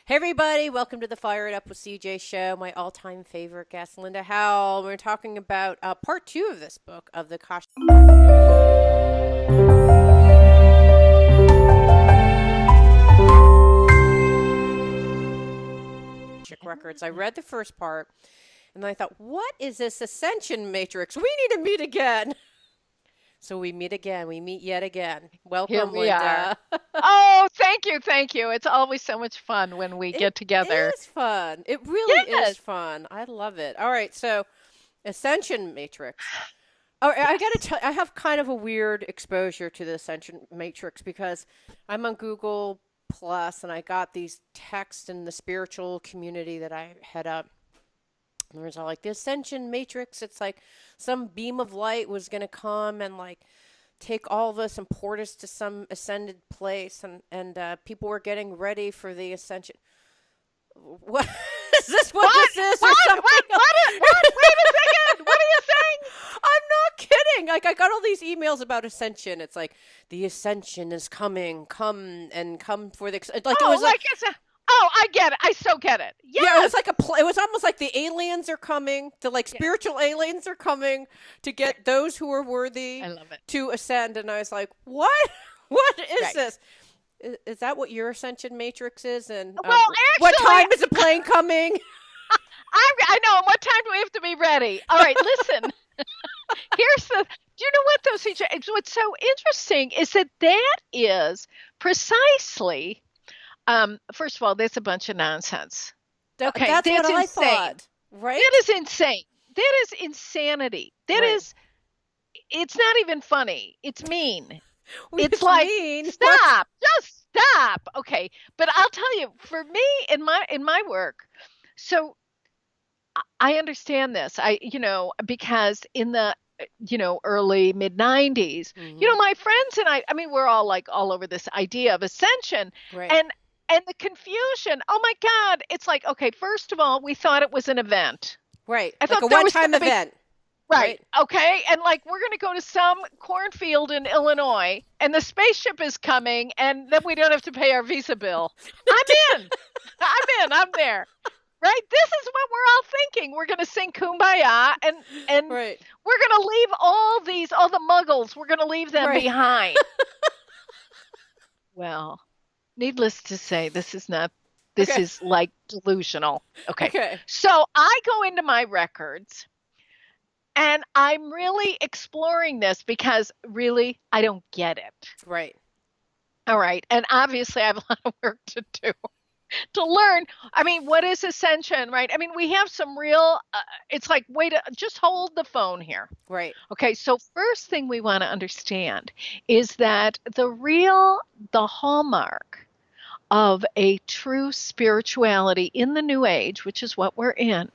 Hey everybody, welcome to the Fire It Up with CJ show. My all-time favorite guest, Linda Howell. We're talking about part two of this book of the Akashic records. I read the first part, and I thought, what is this ascension matrix? We need to meet again. So we meet again. We meet yet again. Here Welcome, we are. Linda. Oh, thank you, thank you. It's always so much fun when we It get together. is fun. It really is Yes. fun. I love it. All right, so ascension matrix. Oh, I gotta tell, I have kind of a weird exposure to the Ascension Matrix because I'm on Google Plus and I got these texts in the spiritual community that I head up. And there's all like the Ascension Matrix. It's like some beam of light was gonna come and like take all of us and port us to some ascended place, and people were getting ready for the ascension. What is this? What What? this is, or What? something? What? Wait a second. What are you saying? I'm not kidding. Like I got all these emails about ascension. It's like the ascension is coming. Come and come for the like it Oh, was like like it's a. Oh, I get it. I so get it. yeah, it was Yes. like it was almost like the aliens are coming. The like Yes. spiritual aliens are coming to Right. get those who are worthy I love it. to ascend. And I was like, what? What is Right. this? Is that what your ascension matrix is? And Well, what actually, time is the plane coming? I know. And what time do we have to be ready? All right. Listen. Here's the. Do you know what those? What's so interesting is that is precisely. First of all, that's a bunch of nonsense. Okay, That's what that's I insane. thought. That Right? is insane. That is insanity. Right. It's not even funny. It's mean. It's It's like, mean. What? stop, just stop. Okay. But I'll tell you, for me in my work, so I understand this. Because in the early mid 90s, Hmm. my friends and I mean, we're all like all over this idea of ascension Right. and the confusion. Oh my God. It's like, okay, first of all, we thought it was an event. Right. I Like a thought there was going one-time to be. event. Right. Right. Okay. And like we're going to go to some cornfield in Illinois and the spaceship is coming and then we don't have to pay our visa bill. I'm in. I'm in. I'm there. Right? This is what we're all thinking. We're going to sing Kumbaya and Right. we're going to leave all the muggles, we're going to leave them Right. behind. Well, needless to say, this Okay. is like delusional. Okay. Okay. So I go into my records and I'm really exploring this because really, I don't get it. Right. All right. And obviously, I have a lot of work to do to learn. I mean, what is ascension, right? I mean, we have some real, it's like, wait, just hold the phone here. Right. Okay. So, first thing we want to understand is that the hallmark of a true spirituality in the new age, which is what we're in,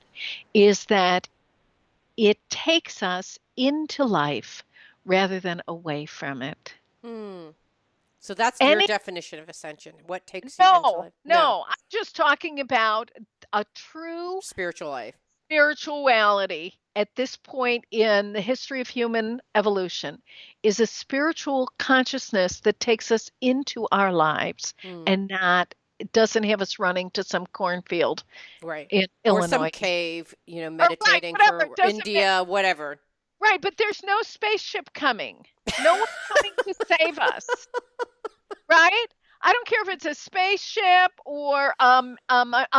is that it takes us into life rather than away from it. Hmm. So that's your Any definition of ascension. What takes you into No, life? No. no, I'm just talking about a true Spiritual life. spirituality at this point in the history of human evolution is a spiritual consciousness that takes us into our lives Hmm. and not it doesn't have us running to some cornfield Right. in Or some Illinois. cave, Or right, meditating whatever, for it doesn't matter. India, whatever. Right, but there's no spaceship coming. No one's coming to save us. Right? I don't care if it's a spaceship or a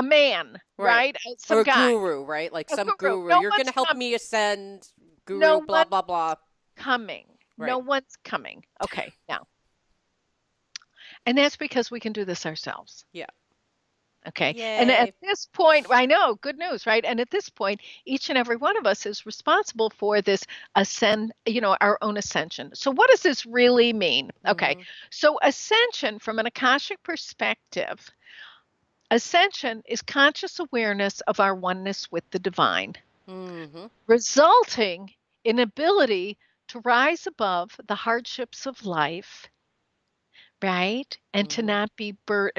man, Right. right? Or Some a guy, guru, right? Like a some guru. guru. No You're going one's to help coming. me ascend, No guru, blah, one's blah, blah. coming. No Right. one's coming. Okay, now. And that's because we can do this ourselves. Yeah. Okay. And at Yay. this point, I know, good news, right? And at this point, each and every one of us is responsible for this our own ascension. So what does this really mean? Okay. Hmm. So ascension from an Akashic perspective, ascension is conscious awareness of our oneness with the divine, Hmm. resulting in ability to rise above the hardships of life, right? And to Hmm. not be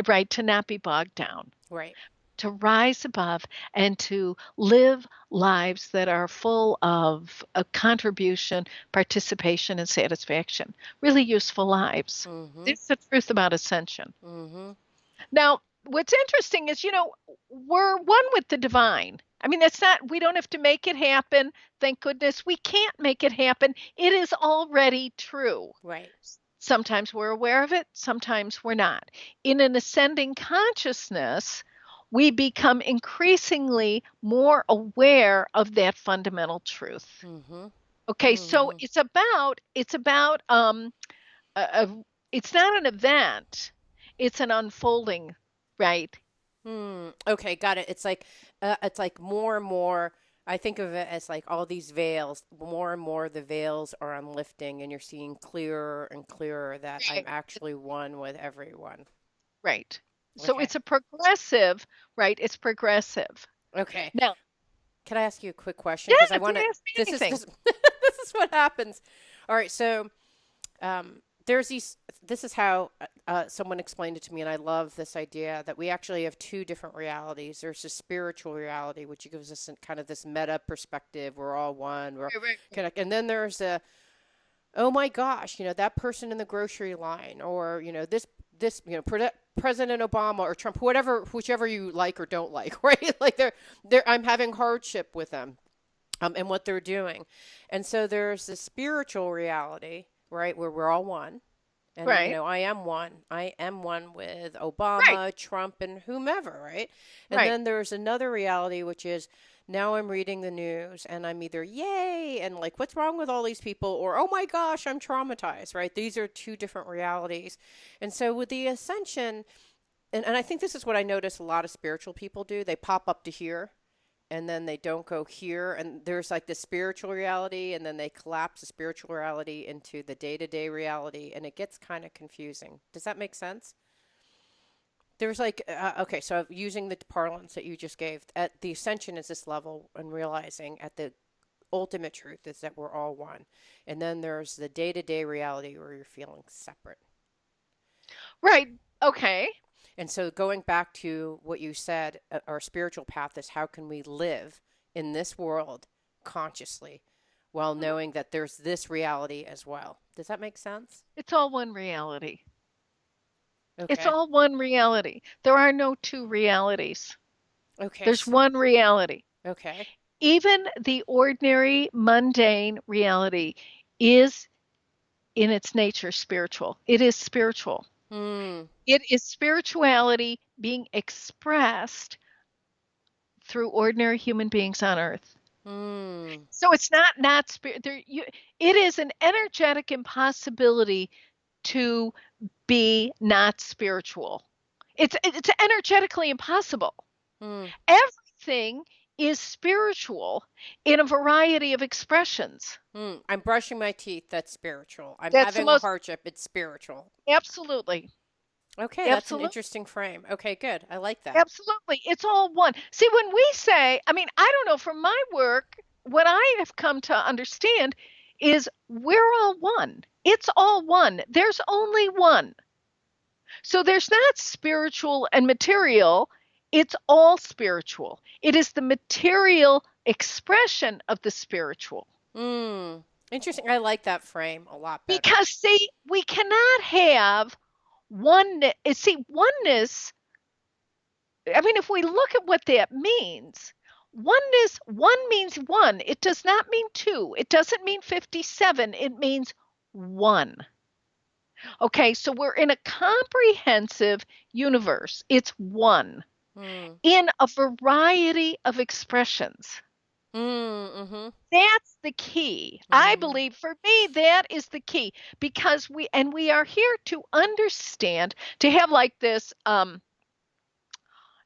right, to not be bogged down, Right. to rise above and to live lives that are full of contribution, participation, and satisfaction. Really useful lives. Hmm. That's the truth about ascension. Hmm. Now, what's interesting is, we're one with the divine. I mean, that's not, we don't have to make it happen. Thank goodness we can't make it happen. It is already true. Right. Sometimes we're aware of it, sometimes we're not. In an ascending consciousness, we become increasingly more aware of that fundamental truth. Mm-hmm. Okay, so Mm-hmm. a, it's not an event, it's an unfolding, right? Okay, got it. It's like more and more. I think of it as like all these veils. More and more, the veils are unlifting, and you're seeing clearer and clearer that I'm Right. actually one with everyone. Right. So Okay. it's a progressive, right? It's progressive. Okay. Now, Can I ask you a quick question? yeah, Because I want to. ask me This is anything. this. This is what happens. All right. So there's these. This is how someone explained it to me, and I love this idea that we actually have two different realities. There's a spiritual reality, which gives us kind of this meta perspective. We're all one. We're Right, right, right. connected. And then there's a, oh my gosh, that person in the grocery line, or this President Obama or Trump, whichever you like or don't like, right? Like I'm having hardship with them, and what they're doing, and so there's this spiritual reality, right, where we're all one. And Right, I am one with right, Obama, Trump, and whomever, right? And right. then there's another reality, which is now I'm reading the news and I'm either yay and like, what's wrong with all these people? Or, oh my gosh, I'm traumatized, right? These are two different realities. And so with the ascension, and I think this is what I notice a lot of spiritual people do, they pop up to here and then they don't go here, and there's like the spiritual reality, and then they collapse the spiritual reality into the day-to-day reality, and it gets kind of confusing. Does that make sense? There's like okay, so using the parlance that you just gave, at the ascension is this level, and realizing at the ultimate truth is that we're all one, and then there's the day-to-day reality where you're feeling separate. Right. Okay. And so going back to what you said, our spiritual path is how can we live in this world consciously while Mhm. knowing that there's this reality as well. Does that make sense? It's all one reality. It's Okay. all one reality. There are no two realities. Okay. There's one reality. Okay. Even the ordinary, mundane reality is in its nature spiritual. It is spiritual. Hmm. It is spirituality being expressed through ordinary human beings on earth. Hmm. So it's not spirit. It is an energetic impossibility to be not spiritual. It's energetically impossible. Hmm. Everything is spiritual in a variety of expressions. Hmm. I'm brushing my teeth. That's spiritual. I'm That's the having a most hardship. It's spiritual. absolutely, Okay. That's an absolutely, interesting frame. Okay. Good. I like that. absolutely. It's all one. See, when we say, I mean, I don't know, from my work, what I have come to understand is we're all one. It's all one. There's only one. So there's not spiritual and material. It's all spiritual. It is the material expression of the spiritual. Hmm. Interesting. I like that frame a lot better. Because, see, we cannot have oneness. See, oneness, I mean, if we look at what that means, oneness, one means one. It does not mean two. It doesn't mean 57. It means one. Okay, so we're in a comprehensive universe. It's one Hmm. in a variety of expressions. Hmm. Mm-hmm. That's the key. I Mm-hmm. believe for me, that is the key because we are here to understand, to have like this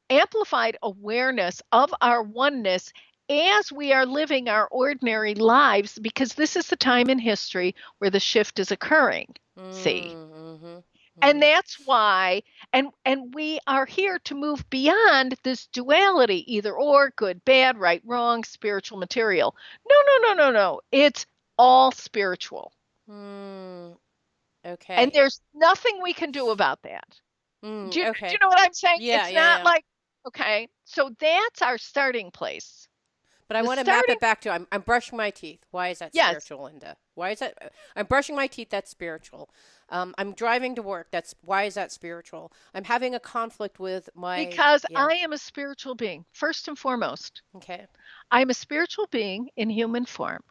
amplified awareness of our oneness as we are living our ordinary lives because this is the time in history where the shift is occurring. See? Mm-hmm. And Mm-hmm. that's why and we are here to move beyond this duality, either or, good, bad, right, wrong, spiritual, material. No, no, no, no, no. It's all spiritual. Mm, And okay. there's nothing we can do about that. Do you Okay. know what I'm saying? Yeah, It's yeah, not yeah. like, okay, so that's our starting place. But I The want to map starting, it back to I'm brushing my teeth. Why is that yes, spiritual, Linda? Why is that? I'm brushing my teeth. That's spiritual. I'm driving to work. That's why is that spiritual? I'm having a conflict with my Because yeah. I am a spiritual being, first and foremost. Okay. I am a spiritual being in human form.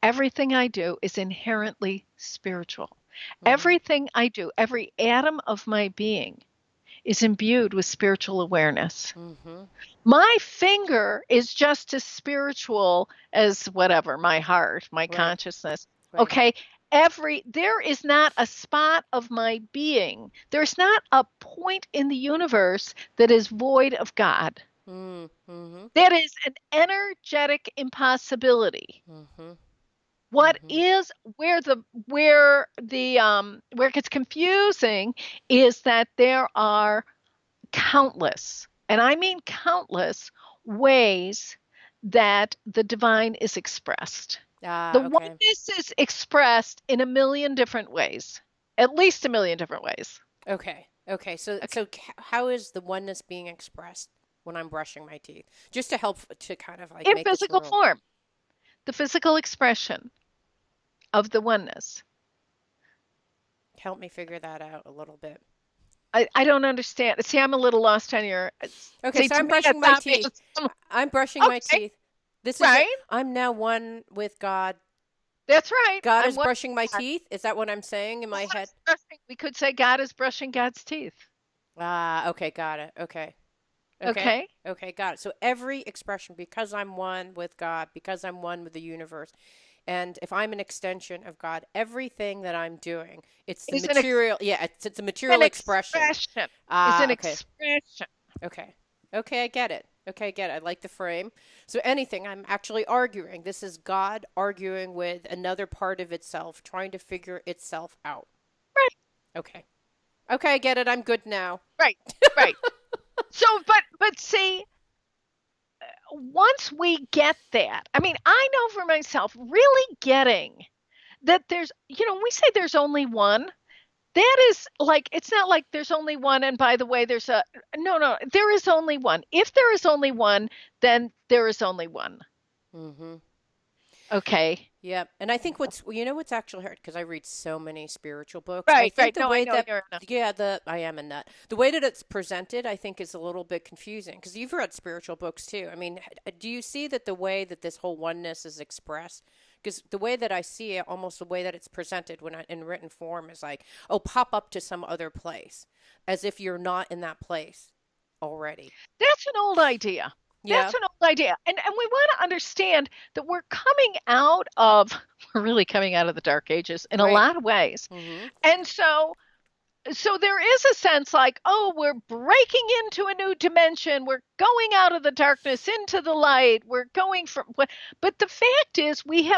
Everything I do is inherently spiritual. Mhm. Everything I do, every atom of my being is imbued with spiritual awareness. Mhm. My finger is just as spiritual as whatever, my heart, my Right. consciousness. Right. Okay. There is not a spot of my being. There's not a point in the universe that is void of God. Mhm. That is an energetic impossibility. Mhm. What Mhm. is where it gets confusing is that there are countless, and I mean countless, ways that the divine is expressed. The Ah, okay. oneness is expressed in a million different ways, at least a million different ways. Okay. Okay. So Okay. so how is the oneness being expressed when I'm brushing my teeth? Just to help to kind of like In make this physical room. form, the physical expression of the oneness. Help me figure that out a little bit. I don't understand. See, I'm a little lost on your. Okay, See, so to I'm me, it's brushing my teeth. obvious. I'm brushing my Okay, teeth. This is it. right? I'm now one with God. That's right. God I'm is one. brushing my teeth. Is that what I'm saying in my God head? is brushing. We could say God is brushing God's teeth. Ah, okay, got it. Okay. Okay. Okay. Okay, got it. So every expression, because I'm one with God, because I'm one with the universe, and if I'm an extension of God, everything that I'm doing, it's the Is an material. Yeah, it's a an material expression. expression. Is an Ah, okay. expression. Okay. Okay, I get it. Okay, I get it. I like the frame. So anything, I'm actually arguing. This is God arguing with another part of itself, trying to figure itself out. Right. Okay. Okay, I get it. I'm good now. Right. Right. So, but see, once we get that, I mean, I know for myself, really getting that we say there's only one. That is like, it's not like there's only one, and by the way, no, there is only one. If there is only one, then there is only one. Mm-hmm. Okay. Yep. And I think what's actually hard because I read so many spiritual books. I Right, think right. the No, I way know that you're not. yeah, I am a nut. The way that it's presented, I think, is a little bit confusing because you've read spiritual books too. I mean, do you see that the way that this whole oneness is expressed? Because the way that I see it, almost the way that it's presented in written form is like, oh, pop up to some other place, as if you're not in that place already. That's an old idea. Yeah. That's an old idea. And we want to understand that we're really coming out of the dark ages in a Right. lot of ways. Mm-hmm. And so there is a sense like, oh, we're breaking into a new dimension. We're going out of the darkness into the light. We're going from, but the fact is we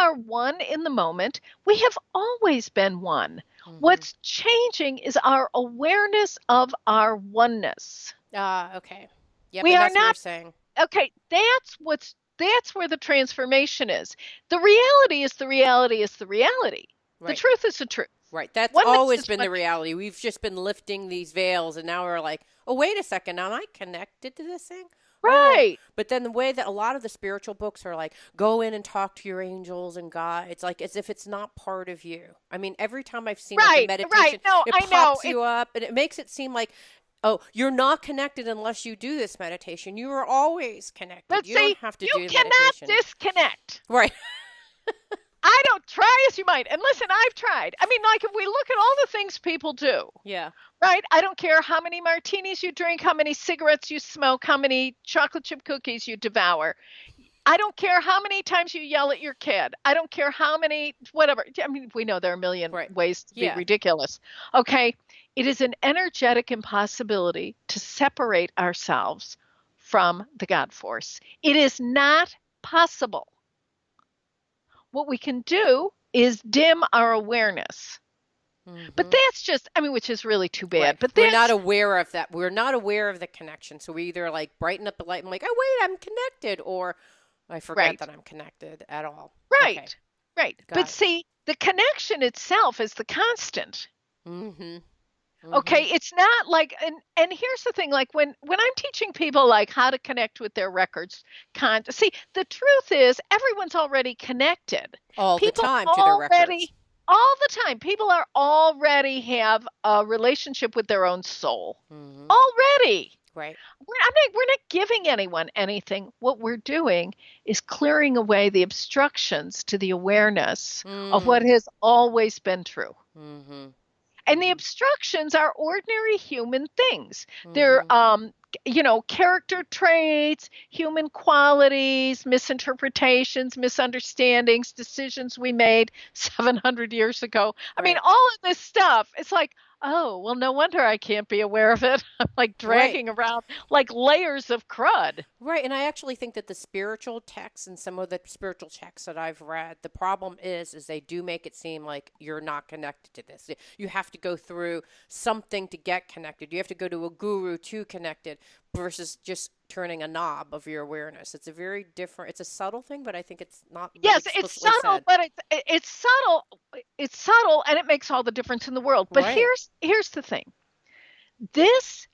are one in the moment. We have always been one. Mm-hmm. What's changing is our awareness of our oneness. Ah, okay. Yep. We And are that's what you're not, saying. okay, that's where the transformation is. The reality is the reality is the reality. The Right. truth is the truth. Right. That's Oneness always is been the oneness. reality. We've just been lifting these veils, and now we're like, oh, wait a second. Am I connected to this thing? Oh, Right. but then the way that a lot of the spiritual books are like, go in and talk to your angels and God, it's like as if it's not part of you. I mean, every time I've seen like a Right, right. meditation, No, it I know. pops you up and it makes it seem like, oh, you're not connected unless you do this meditation. You are always connected. But You don't see, have to you do the cannot meditation. disconnect. Right. I don't try as you might. And listen, I've tried. I mean, like if we look at all the things people do, Yeah. right? I don't care how many martinis you drink, how many cigarettes you smoke, how many chocolate chip cookies you devour. I don't care how many times you yell at your kid. I don't care how many, whatever. I mean, we know there are a million Right. ways to be Yeah. ridiculous. Okay. It is an energetic impossibility to separate ourselves from the God force. It is not possible. What we can do is dim our awareness. But Mm-hmm. that's just, I mean, which is really too Right. bad. But We're not that's aware of that. We're not aware of the connection. So we either like brighten up the light and like, oh wait, I'm connected, or I forget right, that I'm connected at all. Okay. right, right. But Got it. see, the connection itself is the constant. Mm-hmm. Mm-hmm. Okay, it's not like, and here's the thing, like when I'm teaching people like how to connect with their records, see, the truth is everyone's already connected. All the People time to their already records. All the time. People are already have a relationship with their own soul. Mm-hmm. Already. Right. We're not giving anyone anything. What we're doing is clearing away the obstructions to the awareness of what Mm. has always been true. Mm-hmm. And the Mm-hmm. obstructions are ordinary human things. They're, Mm-hmm. character traits, human qualities, misinterpretations, misunderstandings, decisions we made 700 years ago. I mean, Right. all of this stuff, it's like, oh, well, no wonder I can't be aware of it. I'm like Right. dragging around like layers of crud. Right, and I actually think that the spiritual texts and some of the spiritual texts that I've read, the problem is they do make it seem like you're not connected to this. You have to go through something to get connected. You have to go to a guru to connect it versus just turning a knob of your awareness. It's a very different, it's a subtle thing, but I think it's not really Yes, it's explicitly subtle, said. but it's subtle. It's subtle, and it makes all the difference in the world. But Right. here's the thing. This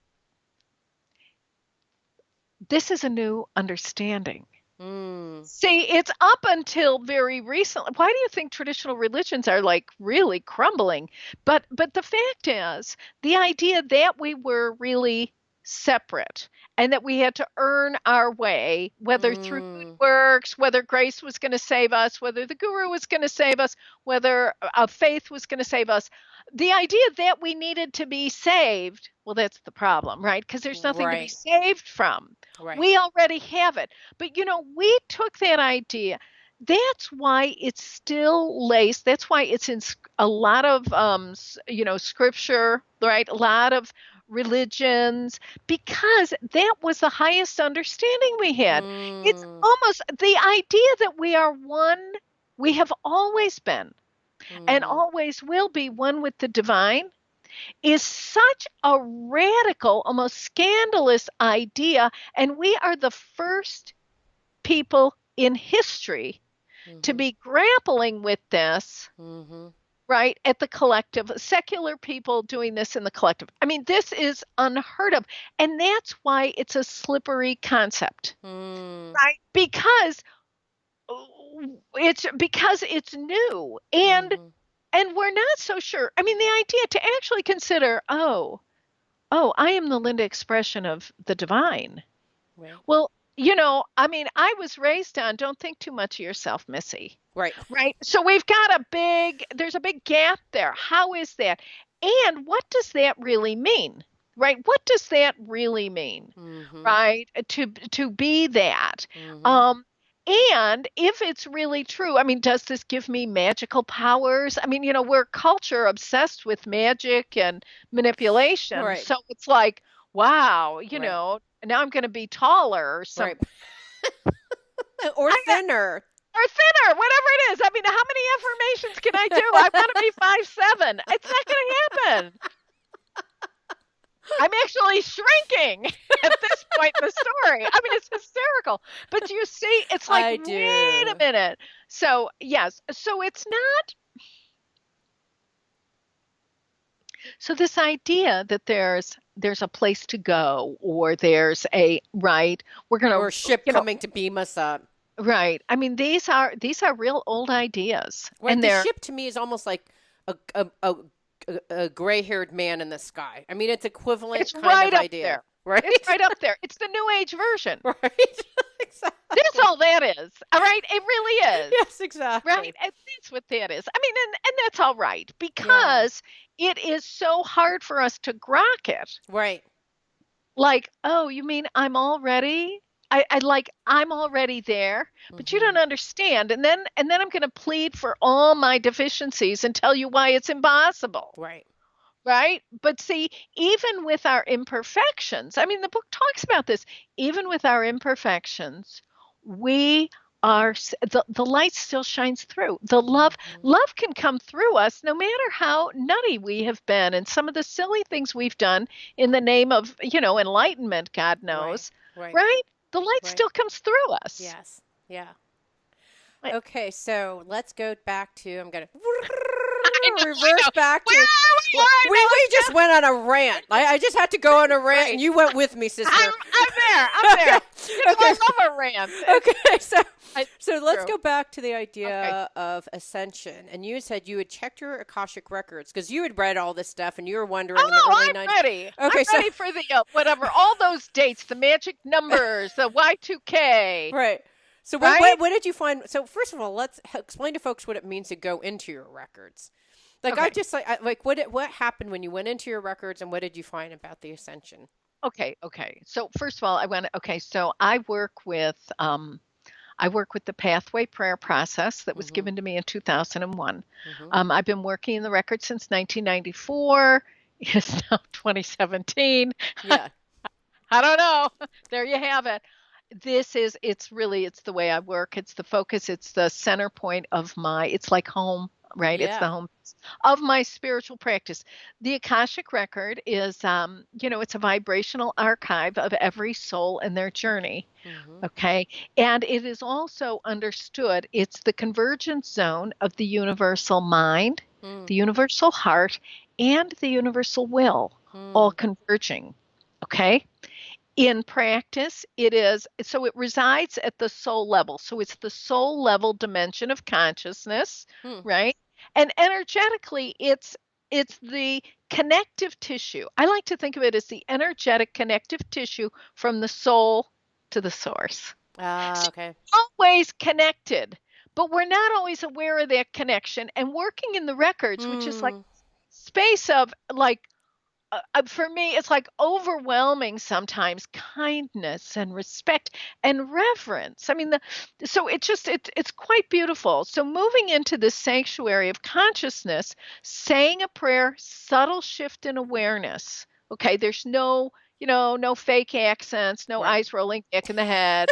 this is a new understanding. Mm. See, it's up until very recently. Why do you think traditional religions are like really crumbling? But the fact is, the idea that we were really separate and that we had to earn our way, whether through good Mm. works, whether grace was going to save us, whether the guru was going to save us, whether faith was going to save us, the idea that we needed to be saved, well, that's the problem, right? Because there's nothing to be Right. saved from. Right. We already have it. But we took that idea. That's why it's still laced. That's why it's in a lot of scripture, right? A lot of religions, because that was the highest understanding we had. It's Mm. almost the idea that we are one. We have always been and Mm-hmm. always will be one with the divine is such a radical, almost scandalous idea. And we are the first people in history to Mm-hmm. be grappling with this, Mm-hmm. right? At the collective, secular people doing this in the collective. I mean, this is unheard of. And that's why it's a slippery concept, Mm. right? Because it's new Mm-hmm. and we're not so sure. I mean, the idea to actually consider, oh, I am the Linda expression of the divine. Right. Well, I mean, I was raised on don't think too much of yourself, Missy. Right. Right? So there's a big gap there. How is that? And what does that really mean? Right? What does that really mean? Mm-hmm. Right? To be that. Mm-hmm. Um and if it's really true, I mean, does this give me magical powers? I mean, we're culture obsessed with magic and manipulation. Right. So it's like, wow, Right. now I'm going to be taller or some Right. Or I got thinner. or thinner, whatever it is. I mean, how many affirmations can I do? I want to be 5'7". It's not going to happen. I'm actually shrinking at this point in the story. I mean, it's hysterical. But you see, it's like, I wait a do. minute. So, yes. So it's not. So this idea that there's a place to go or there's a right, we're going Or a to, ship coming to beam us up. right. I mean, these are real old ideas Right. and The they're ship to me is almost like a gray-haired man in the sky. I mean, it's equivalent it's kind right of up idea, there. right? It's right up there. It's the new age version. Right. That's Exactly. all that is. All right. It really is. Yes, Right? exactly. And that's what that is. I mean, and that's all right Yeah. because it is so hard for us to grok it. Right. Like, oh, you mean I'm already there, but you Mm-hmm. don't understand. And then I'm going to plead for all my deficiencies and tell you why it's impossible. Right. Right? But see, even with our imperfections, I mean, the book talks about this. Even with our imperfections, we the light still shines through. The Mm-hmm. love can come through us no matter how nutty we have been and some of the silly things we've done in the name of, enlightenment, God Right. knows. Right. Right? The light Right. still comes through us. Yes. Yeah. I Okay, so let's go back to I'm gonna I know, to I reverse know. back Where to. are we? I know We just went on a rant. I just had to go on a rant, and right. you went with me, sister. I'm there. I'm Okay. there. You know, Okay. I love a rant. Okay. So It's let's true. go back to the Okay. idea of ascension. And you said you had checked your Akashic records because you had read all this stuff, and you were wondering in the Oh, early I'm 90s. ready. I'm Okay. So ready for the whatever, all those dates, the magic numbers, the Y2K, right. So right? what did you find? So first of all, let's explain to folks what it means to go into your records. Like I Okay. just like what happened when you went into your records, and what did you find about the ascension? Okay. So first of all, so I work with the pathway prayer process that was Mm-hmm. given to me in 2001. Mm-hmm. I've been working in the record since 1994. It's now 2017. Yeah. I don't know. There you have it. It's the way I work. It's the focus. It's the center point of it's like home, right? It's the Yeah. home of my spiritual practice. The Akashic record is, it's a vibrational archive of every soul and their journey. Mm-hmm. Okay. And it is also understood, it's the convergence zone of the universal mind, Mm. the universal heart, and the universal will, all Mm. converging. Okay. In practice, it resides at the soul level. So it's the soul level dimension of consciousness, Mm. right? And energetically, it's the connective tissue. I like to think of it as the energetic connective tissue from the soul to the source. Ah, So okay. always connected, but we're not always aware of that connection. And working in the records, which is like Mm. space of like for me, it's like overwhelming sometimes kindness and respect and reverence. I mean, so it's quite beautiful. So moving into this sanctuary of consciousness, saying a prayer, subtle shift in awareness. Okay, there's no fake accents, no Right. eyes rolling back in the head,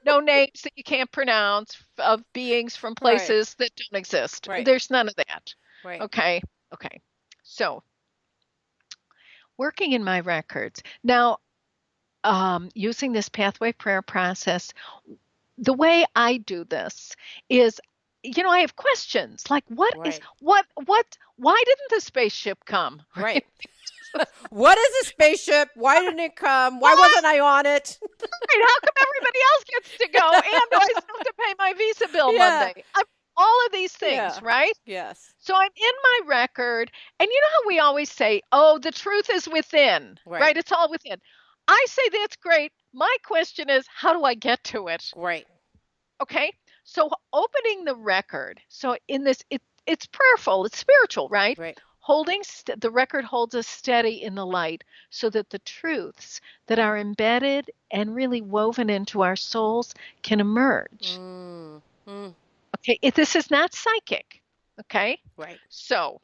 no names that you can't pronounce of beings from Right. places that don't exist. Right. There's none of that. Right. Okay, okay. So working in my records. Now, using this pathway prayer process, the way I do this is, I have questions like, Right. why didn't the spaceship come? Right. What is a spaceship? Why didn't it come? Why Why? wasn't I on it? Right? How come everybody else gets to go? And do I still have to pay my visa bill Yeah. Monday? All of these things, Yeah. right? Yes. So I'm in my record, and you know how we always say, oh, the truth is within, Right. right? It's all within. I say that's great. My question is, how do I get to it? Right. Okay. So opening the record. So in this, it's prayerful, it's spiritual, right? Right. The record holds us steady in the light so that the truths that are embedded and really woven into our souls can emerge. Mm. Mm. Okay. This is not psychic. Okay. Right. So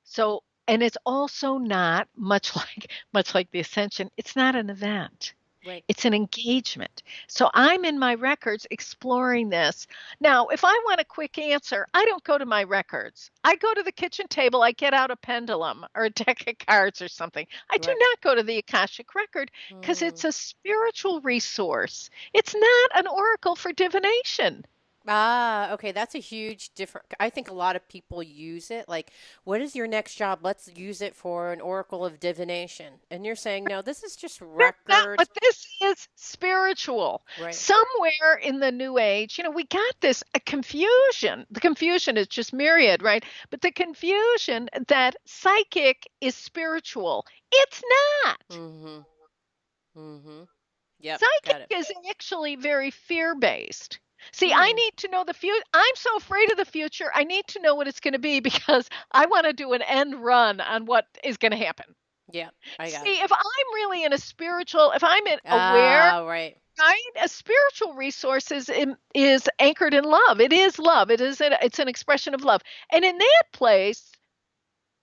So, and it's also not much like the ascension, it's not an event. Right. It's an engagement. So I'm in my records exploring this. Now, if I want a quick answer, I don't go to my records. I go to the kitchen table, I get out a pendulum or a deck of cards or something. I do Right. not go to the Akashic record because Mm. it's a spiritual resource. It's not an oracle for divination. Ah, okay. That's a huge different. I think a lot of people use it. Like, what is your next job? Let's use it for an oracle of divination. And you're saying, no, this is just That's not record. what this is spiritual. Right. Somewhere in the new age, we got this a confusion. The confusion is just myriad, right? But the confusion that psychic is spiritual. It's not. Mm-hmm. Mm-hmm. Yep. Psychic Got it. is actually very fear-based. See, I Hmm. need to know the future. I'm so afraid of the future. I need to know what it's going to be because I want to do an end run on what is going to happen. Yeah, I got it. See, if I'm really if I'm aware, Ah, right. right? A spiritual resource is anchored in love. It is love. It's an expression of love. And in that place,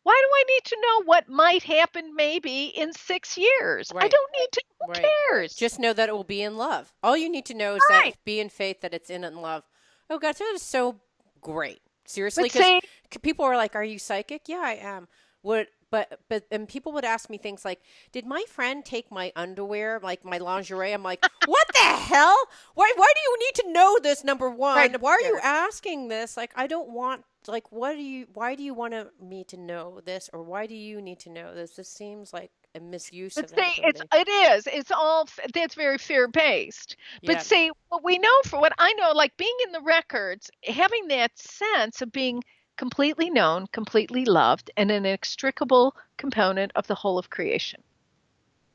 why do I need to know what might happen maybe in 6 years? I Right. don't need to. Who Right. cares? Just know that it will be in love. All you need to know is that Right. be in faith that it's in love. Oh, gosh, that is so great. Seriously, But because see, people are like, "Are you psychic?" Yeah, I am. What? but and people would ask me things like, "Did my friend take my underwear, like my lingerie?" I'm like, "What the hell? Why do you need to know this, number one? Right. Why are you There. asking this? Like, I don't want like why do you want me to know this, or why do you need to know this? This seems like a misuse But of that see, ability." it is. It's all that's very fear based. But Yeah. see, what we know for what I know, like being in the records, having that sense of being completely known, completely loved, and an inextricable component of the whole of creation.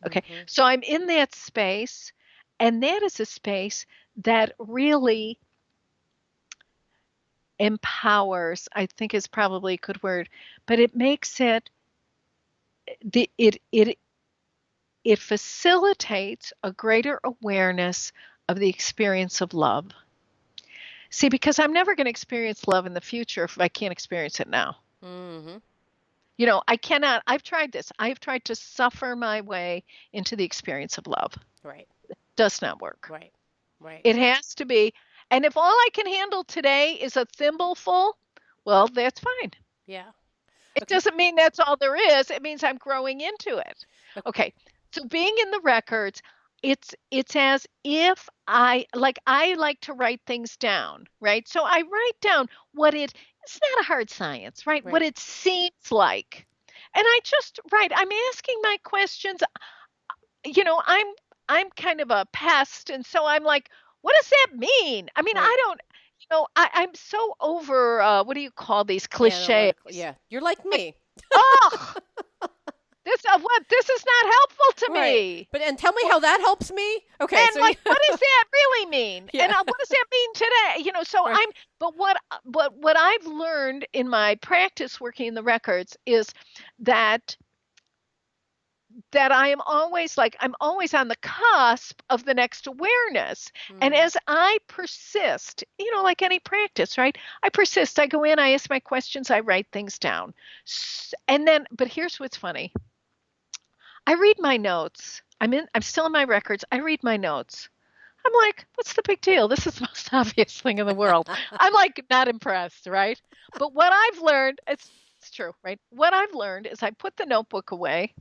Okay. Mhm. So I'm in that space, and that is a space that really empowers, I think is probably a good word, but it makes it the it facilitates a greater awareness of the experience of love. See, because I'm never going to experience love in the future if I can't experience it now. Mhm. I cannot, I've tried this. I've tried to suffer my way into the experience of love. Right. Does not work. Right. Right. It has to be, and if all I can handle today is a thimbleful, well, that's fine. Yeah. It Okay. doesn't mean that's all there is. It means I'm growing into it. Ok- Okay. So being in the records, it's as if I like to write things down, right? So I write down it's not a hard science, right? What Right. it seems like. And I just write, I'm asking my questions. You know, I'm I'm kind of a pest, and so I'm like, what does that mean? I mean, Right. I don't, I'm so over what do you call these cliches? Analytical. Yeah. You're like Like, me. oh, this is not helpful to Right. me. But and tell me Or, how that helps me. Okay. and So you like, what does that really mean? And yeah. what does that mean today? So Right. but what I've learned in my practice working in the records is that I'm always on the cusp of the next awareness. And Mhm. as I persist, like any practice, right? I persist, I go in, I ask my questions, I write things down. And then, but here's what's funny. I read my notes. I'm still in my records. I read my notes. I'm like, what's the big deal? This is the most obvious thing in the world. I'm like not impressed, right? But what I've learned, it's true, right? What I've learned is I put the notebook away.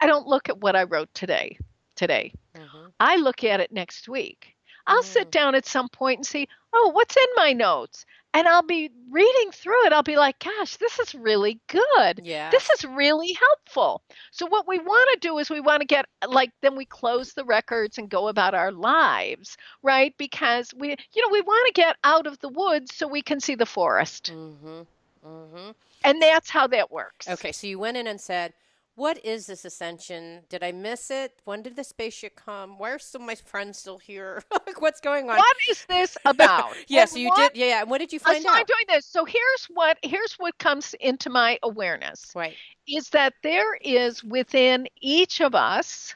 I don't look at what I wrote today. Mhm. I look at it next week. I'll sit Mm. down at some point and see, oh, what's in my notes? And I'll be reading through it. I'll be like, gosh, this is really good. This Yes. is really helpful. So, what we want to do is we want to get, like, then we close the records and go about our lives, right? Because we want to get out of the woods so we can see the forest. Mhm. Mhm. And that's how that works. Okay, so you went in and said, "What is this ascension? Did I miss it? When did the spaceship come? Why are some of my friends still here? Like, what's going on?" What is this about? Yeah, And so you what did. Yeah, yeah. And what did you find so I'm out? doing this. So here's what comes into my awareness Right. is that there is within each of us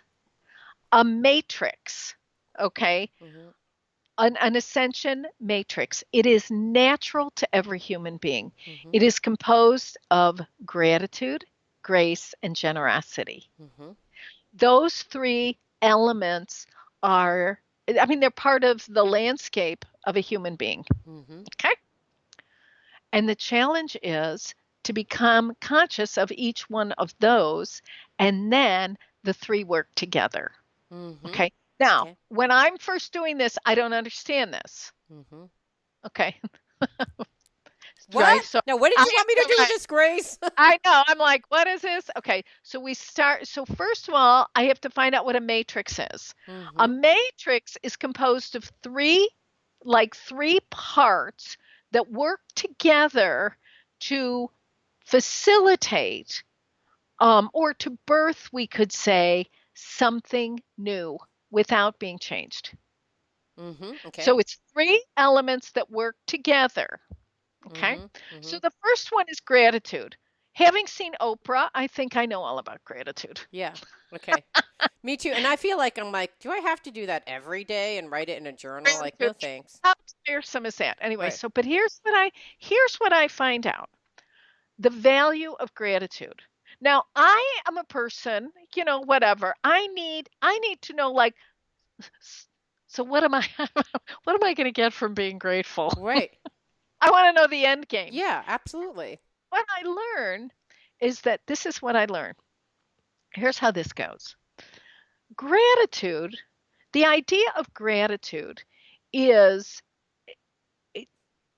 a matrix, okay? Mhm. An ascension matrix. It is natural to every human being. Mhm. It is composed of gratitude, grace, and generosity. Mhm. Those three elements are, I mean, they're part of the landscape of a human being. Mhm. Okay. And the challenge is to become conscious of each one of those, and then the three work together. Mhm. Okay. Now, Okay. when I'm first doing this, I don't understand this. Mhm. Okay. Right. What? So Now, what did I you want me to have do with to, this, Grace? I know. I'm like, what is this? Okay. So we start. So, first of all, I have to find out what a matrix is. A Mhm. matrix is composed of three parts that work together to facilitate or to birth, we could say, something new without being changed. Mhm. Okay. So it's three elements that work together. Okay. Mhm. So Mhm. the first one is gratitude. Having seen Oprah, I think I know all about gratitude. Yeah. Okay. Me too. And I feel like I'm like, do I have to do that every day and write it in a journal? Like, no Gratitude. thanks. How tiresome is that? Anyway, Right. so but here's what I find out. The value of gratitude. Now, I am a person, whatever. I need to know like so what am I what am I going to get from being grateful? Right. I want to know the end game. Yeah, absolutely. What I learn is that this is what I learned. Here's how this goes. Gratitude, the idea of gratitude is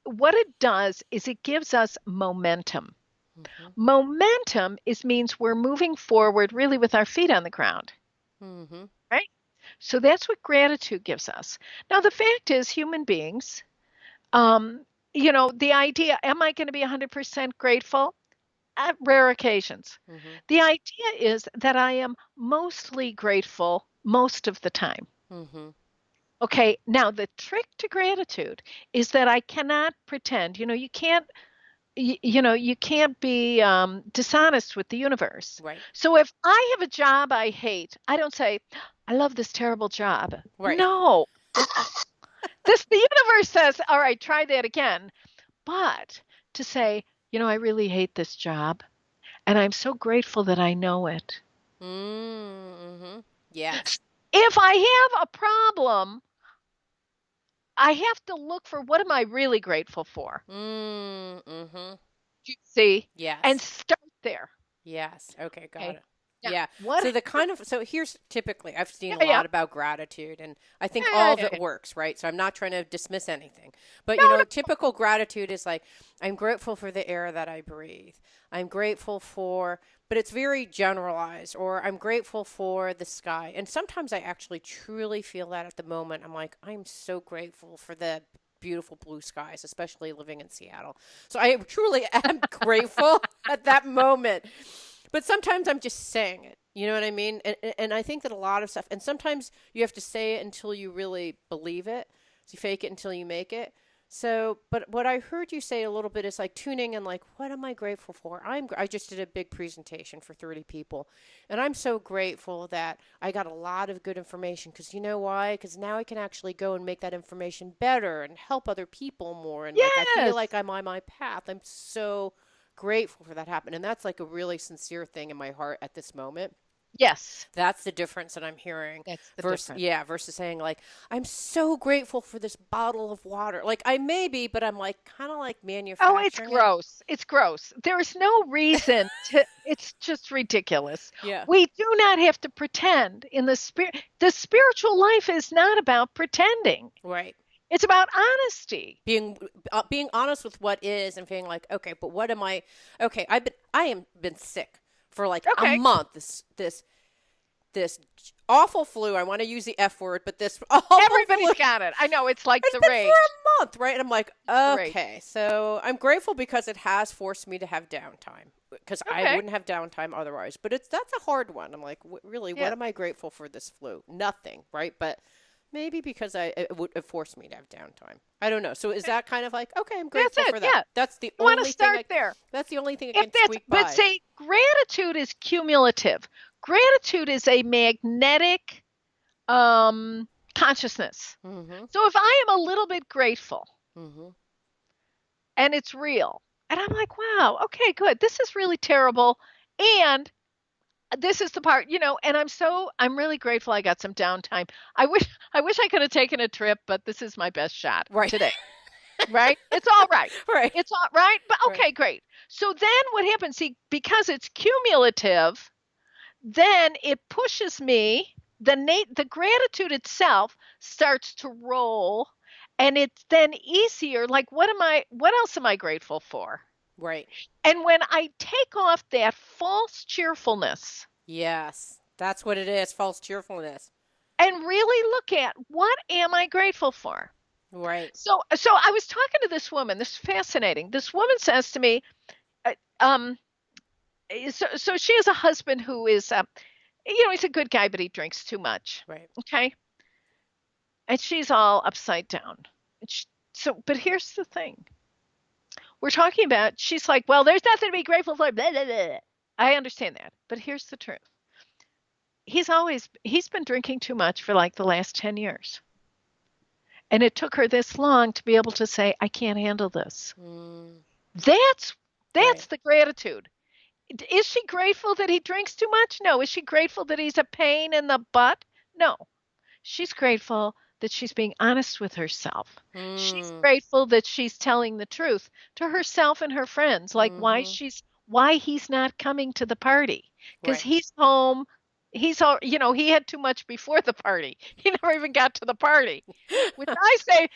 what it does is it gives us momentum. Mm-hmm. Momentum means we're moving forward really with our feet on the ground, Mm-hmm. right? So that's what gratitude gives us. Now, the fact is, human beings, um, the idea, am I going to be 100% grateful? At rare occasions. Mm-hmm. The idea is that I am mostly grateful most of the time. Mm-hmm. Okay, now the trick to gratitude is that I cannot pretend. You can't be dishonest with the universe. Right. So if I have a job I hate, I don't say, I love this terrible job. Right. No, the universe says, all right, try that again. But to say, I really hate this job, and I'm so grateful that I know it. Mm-hmm. Yes. If I have a problem, I have to look for what am I really grateful for? Mm-hmm. You see, and Yes. start there. Yes. Okay, got Okay. it. Now, Yeah. what? So here's typically I've seen Yeah, a yeah, lot about gratitude and I think yeah, all yeah, of yeah, it yeah. works, right? So I'm not trying to dismiss anything. But No, no. typical gratitude is like I'm grateful for the air that I breathe. I'm grateful for but it's very generalized or I'm grateful for the sky. And sometimes I actually truly feel that at the moment. I'm like I'm so grateful for the beautiful blue skies, especially living in Seattle. So I truly am grateful at that moment. But sometimes I'm just saying it. You know what I mean? And I think that a lot of stuff, and sometimes you have to say it until you really believe it. So you fake it until you make it. So, but what I heard you say a little bit is like tuning and like, what am I grateful for? I just did a big presentation for 30 people, and I'm so grateful that I got a lot of good information because you know why? Because now I can actually go and make that information better and help other people more. And like, I feel Yes, like I'm on my path. I'm so grateful for that happen. And that's like a really sincere thing in my heart at this moment. yes. That's the difference that I'm hearing That's the versus difference. yeah, versus saying like I'm so grateful for this bottle of water. Like I may be, but I'm like kind of like Oh, it's manufacturing it. gross. It's gross. There is no reason to, it's just ridiculous. Yeah. We do not have to pretend in the spirit. The spiritual life is not about pretending. Right. It's about honesty. Being honest with what is and feeling like okay, but what am I? Okay, I am been sick for like a Okay. month. This awful flu. I want to use the F word, but this awful flu. Everybody's got it. I know it's like It's the been for rage. a month, right? And I'm like, It's the rage. okay. So I'm grateful because it has forced me to have downtime because I Okay. wouldn't have downtime otherwise. But that's a hard one. I'm like, really, what Yeah. am I grateful for this flu? Nothing, right? But maybe because it forced me to have downtime. I don't know. So is that kind of like, okay, I'm That's grateful it. for that. Yeah. That's the You want to only thing start I. there. That's the only thing I If can that's, squeak but by. see, gratitude is cumulative. Gratitude is a magnetic consciousness. Mm-hmm. So if I am a little bit grateful Mm-hmm. and it's real, and I'm like, wow, okay, good. This is really terrible. And this is the part, and I'm really grateful I got some downtime. I wish I could have taken a trip, but this is my best shot Right. today. Right? It's all right. right. It's all right. But Right. okay, great. So then what happens? See, because it's cumulative, then it pushes me, the gratitude itself starts to roll, and it's then easier. Like, what else am I grateful for? Right. And when I take off that false cheerfulness Yes. That's what it is. False cheerfulness. and really look at what am I grateful for? Right. So I was talking to this woman. This is fascinating. This woman says to me, uh, um, so she has a husband who is, he's a good guy, but he drinks too much. Right. Okay, and she's all upside down. But here's the thing: we're talking about. She's like, well, there's nothing to be grateful for. Blah, blah, blah. I understand that, but here's the truth: he's been drinking too much for like the last 10 years. And it took her this long to be able to say, I can't handle this. Mm, That's right. that's the gratitude. Is she grateful that he drinks too much? No. Is she grateful that he's a pain in the butt? No. She's grateful that she's being honest with herself. She's Mm, grateful that she's telling the truth to herself and her friends, like mm-hmm. why he's not coming to the party because Right. he's home. He's all, he had too much before the party. He never even got to the party, which I say,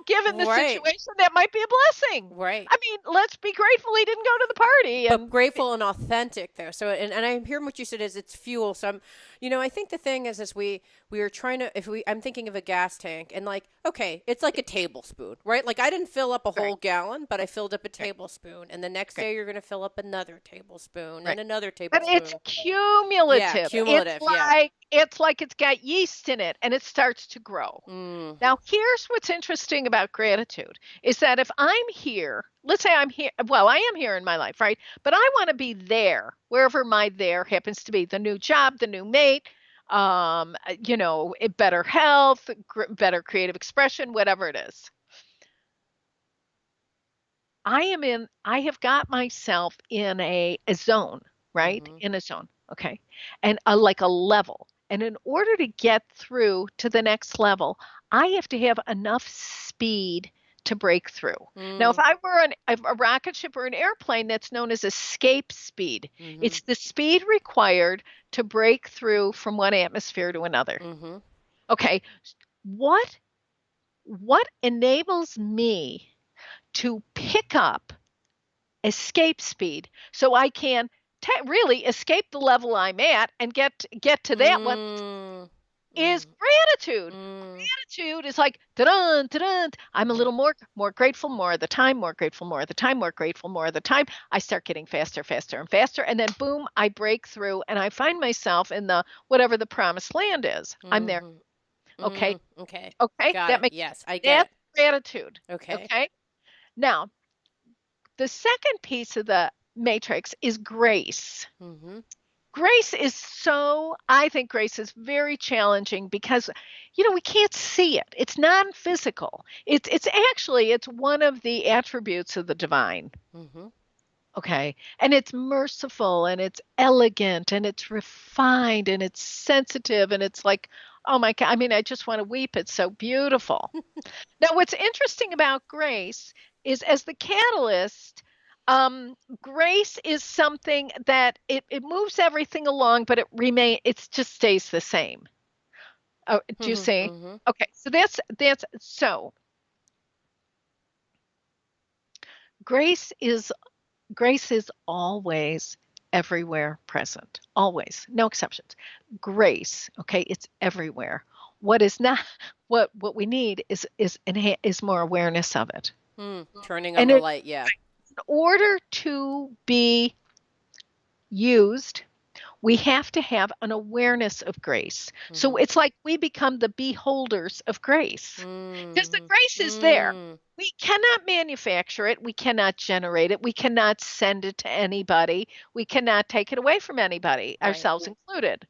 given the Right. situation, that might be a blessing. Right. I mean, let's be grateful he didn't go to the party. But And grateful and authentic though. So and I'm hearing what you said is it's fuel. So I think the thing is we are trying to, if we, I'm thinking of a gas tank and like, okay, it's like a tablespoon, right? Like I didn't fill up a right, whole gallon, but I filled up a right, tablespoon, and the next right, day you're going to fill up another tablespoon right. and another But it's tablespoon. Yeah, cumulative. cumulative. Yeah. It's like it's got yeast in it and it starts to grow. Mm. Now, here's what's interesting about gratitude is that if I'm here, let's say I'm here, well, I am here in my life, right? But I want to be there, wherever my there happens to be, the new job, the new mate, better health, better creative expression, whatever it is. I have got myself in a zone, right? Mhm. In a zone, okay? And like a level. And in order to get through to the next level, I have to have enough speed to break through. Now, if Mm. I were a rocket ship or an airplane, that's known as escape speed. Mhm. It's the speed required to break through from one atmosphere to another. Mhm. Okay, what what enables me to pick up escape speed so I can really escape the level I'm at and get to that one Mm. is Mm. gratitude. Mm. Gratitude is like da-dun, da-dun. I'm a Yeah. little more grateful more of the time, more grateful more of the time, more grateful more of the time. I start getting faster, faster, and faster, and then boom, I break through and I find myself in the whatever the promised land is. I'm there. Mhm. Okay. Mm. Okay. Okay. Got That it. makes Yes, I get that's it. gratitude. Okay. Okay. Now, the second piece of the matrix is grace. Mhm. Grace is I think grace is very challenging because, we can't see it. It's non-physical. It's one of the attributes of the divine. Mhm. Okay. And it's merciful and it's elegant and it's refined and it's sensitive and it's like, oh my God. I mean, I just want to weep. It's so beautiful. Now, what's interesting about grace is as the catalyst, grace is something that it moves everything along, but it just stays the same. Oh, do you Mhm. see? Mhm. Okay, so so grace is grace is always everywhere present. Always, no exceptions. Grace, okay, it's everywhere. What is not what we need is more awareness of it. Mm. Turning on And the in light. Yeah. order to be used, we have to have an awareness of grace. So Mhm. it's like we become the beholders of grace because the Mm. grace is there. Mm. We cannot manufacture it. We cannot generate it. We cannot send it to anybody. We cannot take it away from anybody, Right. ourselves included.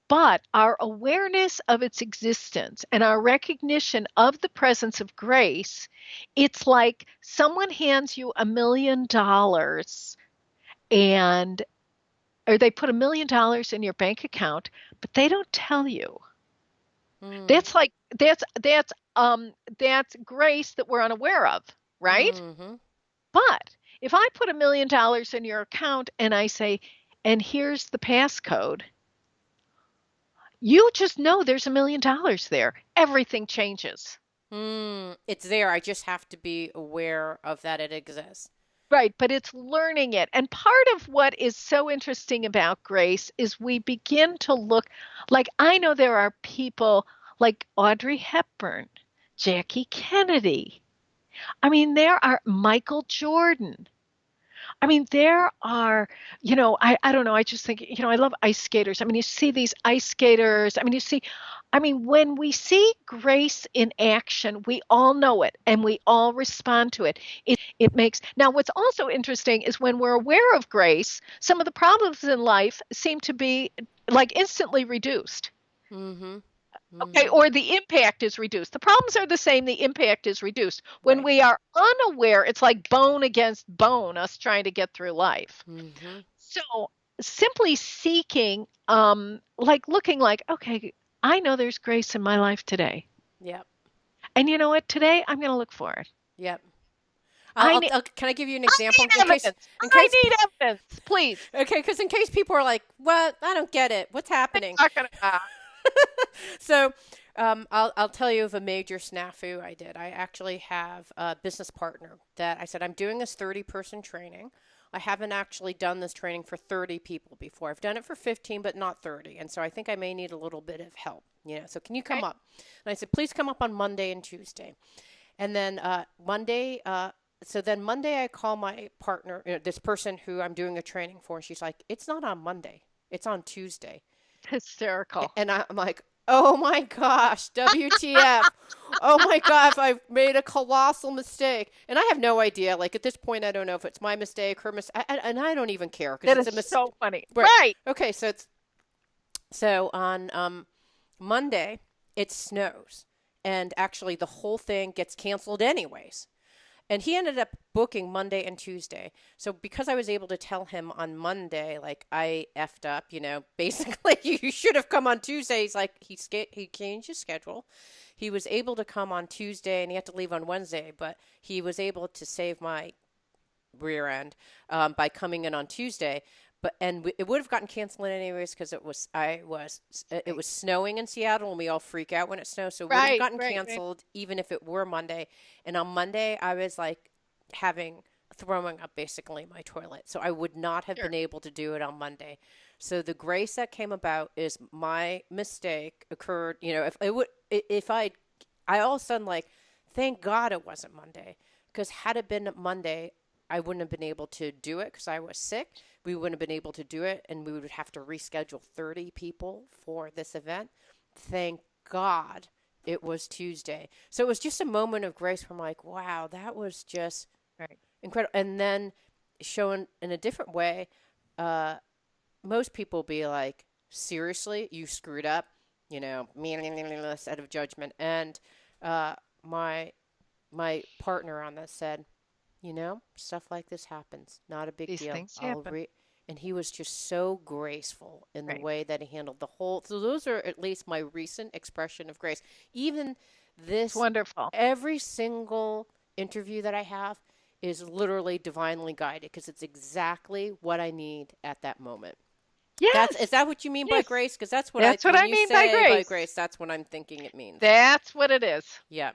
But our awareness of its existence and our recognition of the presence of grace, it's like someone hands you $1 million and or they put $1 million in your bank account, but they don't tell you. Mm. That's like that's grace that we're unaware of, right? Mhm. But if I put $1 million in your account and I say, and here's the passcode, you just know there's $1 million there. Everything changes. Mm. It's there. I just have to be aware of that it exists. Right, but it's learning it. And part of what is so interesting about grace is we begin to look like I know there are people like Audrey Hepburn, Jackie Kennedy. I mean, there are Michael Jordan. I mean, there are, I don't know. I just think, I love ice skaters. I mean, you see these ice skaters. I mean, when we see grace in action, we all know it and we all respond to it. It makes, now what's also interesting is when we're aware of grace, some of the problems in life seem to be like instantly reduced. Mhm. Okay, Mhm. or the impact is reduced. The problems are the same, the impact is reduced. When Right. we are unaware, it's like bone against bone, us trying to get through life. Mhm. So simply seeking, like looking like, okay, I know there's grace in my life today. Yep. And you know what? Today I'm going to look for it. Yep. I need, can I give you an I example need evidence. in I case, need evidence, please. okay, because in case people are like, what? I don't get it. What's What are happening? you talking about? So, I'll tell you of a major snafu I did. I actually have a business partner that I said, I'm doing this 30-person training. I haven't actually done this training for 30 people before. I've done it for 15, but not 30. And so I think I may need a little bit of help. So can you come Okay. up? And I said, please come up on Monday and Tuesday. And then Monday I call my partner, this person who I'm doing a training for, and she's like, it's not on Monday. It's on Tuesday. Hysterical. And I'm like, oh my gosh, WTF. Oh my gosh, I've made a colossal mistake. And I have no idea. Like at this point, I don't know if it's my mistake, her mistake, and I don't even care because That it's is a mistake. so funny. Right. Right. Okay, so on Monday, it snows. And actually, the whole thing gets canceled anyways. And he ended up booking Monday and Tuesday. So because I was able to tell him on Monday, like I effed up, basically you should have come on Tuesday. He's like he changed his schedule. He was able to come on Tuesday and he had to leave on Wednesday, but he was able to save my rear end by coming in on Tuesday. It would have gotten canceled anyways because it was snowing in Seattle and we all freak out when it snows, so it would have Right. gotten Right. Right. canceled even if it were Monday. And on Monday, I was like having throwing up basically in my toilet, so I would not have Sure. been able to do it on Monday. So the grace that came about is my mistake occurred. If it would, if I all of a sudden like, thank God it wasn't Monday because had it been Monday, I wouldn't have been able to do it because I was sick. We wouldn't have been able to do it, and we would have to reschedule 30 people for this event. Thank God it was Tuesday. So it was just a moment of grace where I'm like, wow, that was just Right. incredible. And then shown in a different way, uh, most people be like, seriously, you screwed up, out of judgment. And uh, my partner on this said, stuff like this happens. Not a big These deal. things happen. And he was just so graceful in the Right. way that he handled the whole. So those are at least my recent expression of grace. Even It's this, wonderful. every single interview that I have is literally divinely guided because it's exactly what I need at that moment. Is Yes. that what you mean by Yes. grace? Because that's That's what when I you mean by say by grace. grace, that's what I'm thinking it means. That's what it is. Yeah.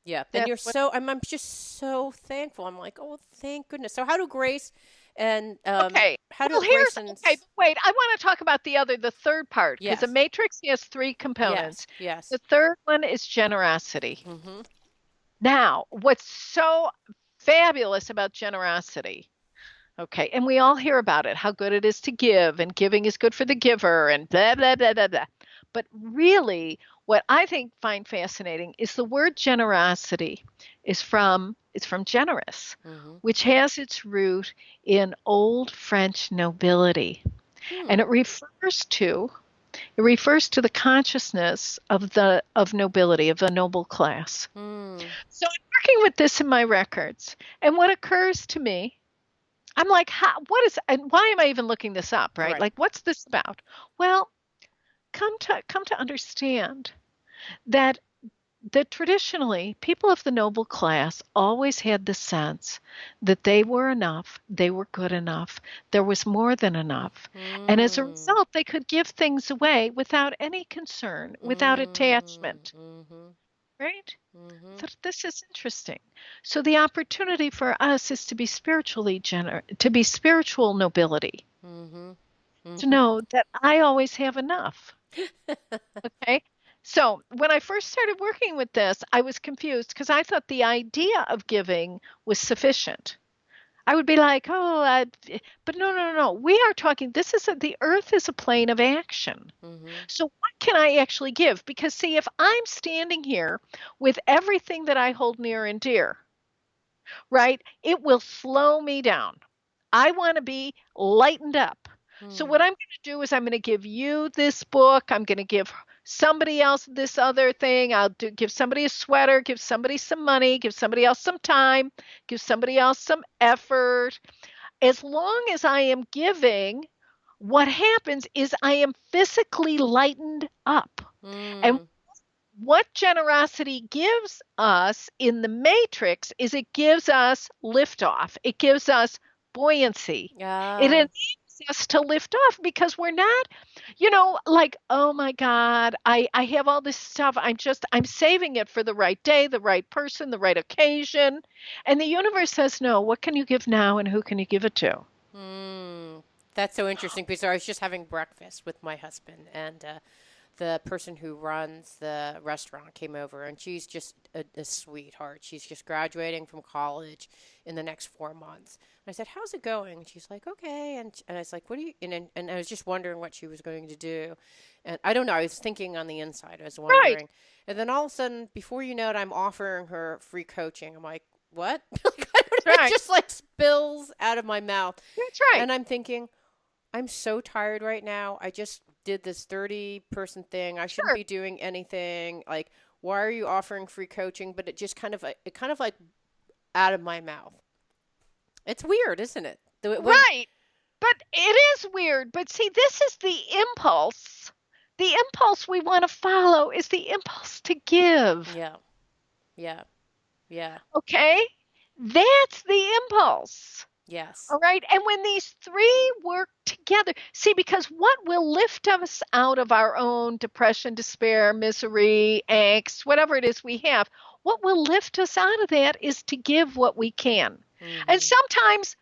Yeah. And That's what. I'm just so thankful. I'm like, oh, thank goodness. So how do grace and Okay. how do Well, grace and okay, but wait. I want to talk about the third part, because a yes, matrix has three yes, components. yes. The third one is generosity. Mm-hmm. Now, what's so fabulous about generosity? Okay, and we all hear about it, how good it is to give, and giving is good for the giver, and blah, blah, blah, blah, blah. But really, what I find fascinating is the word generosity it's from generous, Mm-hmm. which has its root in old French nobility. And Hmm. it refers to the consciousness of nobility, of the noble class. Hmm. So I'm working with this in my records, and what occurs to me, I'm like, what is, and why am I even looking this up, right? Right. Like, what's this about? Well, come to understand that traditionally people of the noble class always had the sense that they were enough, they were good enough, there was more than enough. And as a Hmm. result, they could give things away without any concern, without attachment, Mm-hmm. right? Mm-hmm. So this is interesting. So the opportunity for us is to be to be spiritual nobility, Mm-hmm. to Mm-hmm. know that I always have enough. Okay. So when I first started working with this, I was confused because I thought the idea of giving was sufficient. I would be like, oh, but no, no, no, no. We are talking, the earth is a plane of action. Mm-hmm. So what can I actually give? Because see, if I'm standing here with everything that I hold near and dear, right, it will slow me down. I want to be lightened up. So Hmm. what I'm going to do is I'm going to give you this book. I'm going to give somebody else this other thing. Give somebody a sweater, give somebody some money, give somebody else some time, give somebody else some effort. As long as I am giving, what happens is I am physically lightened up. And Hmm. what generosity gives us in the matrix is it gives us liftoff. It gives us buoyancy. It Ah. enables us to lift off because we're not, like, oh my God, I have all this stuff. I'm saving it for the right day, the right person, the right occasion. And the universe says, no, what can you give now and who can you give it to? Hmm. That's so interesting because I was just having breakfast with my husband, and the person who runs the restaurant came over, and she's just a sweetheart. She's just graduating from college in the next 4 months. And I said, "How's it going?" And she's like, "Okay." And I was like, "What do you?" And I was just wondering what she was going to do, and I don't know. I was thinking on the inside. I was Right, wondering, and then all of a sudden, before you know it, I'm offering her free coaching. I'm like, "What?" It right. just like spills out of my mouth, That's right. and I'm thinking, I'm so tired right now. I just did this 30-person thing. I shouldn't Sure. be doing anything. Like, why are you offering free coaching? But it just kind of like out of my mouth. It's weird, isn't it? When Right. But it is weird. But see, this is the impulse. The impulse we want to follow is the impulse to give. yeah, yeah, yeah, Okay? That's the impulse. yes. All right. And when these three work together, see, because what will lift us out of our own depression, despair, misery, angst, whatever it is we have, what will lift us out of that is to give what we can. And Mhm. sometimes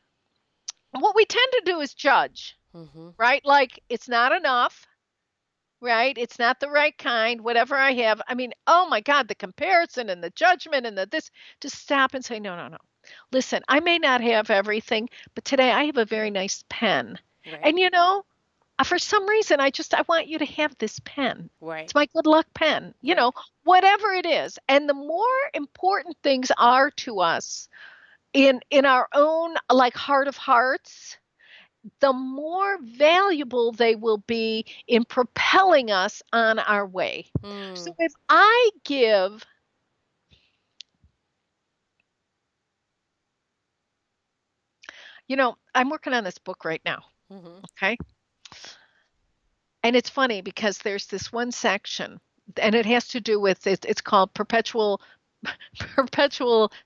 what we tend to do is judge, Mhm. right? Like it's not enough, right? It's not the right kind, whatever I have. I mean, oh my God, the comparison and the judgment and the this, to stop and say, no, no, no. Listen, I may not have everything, but today I have a very nice pen. Right. And for some reason, I want you to have this pen. Right. It's my good luck pen, Right. whatever it is. And the more important things are to us in our own like heart of hearts, the more valuable they will be in propelling us on our way. So Hmm. if I give, I'm working on this book right now, Mhm. okay? And it's funny because there's this one section and it has to do with it's called perpetual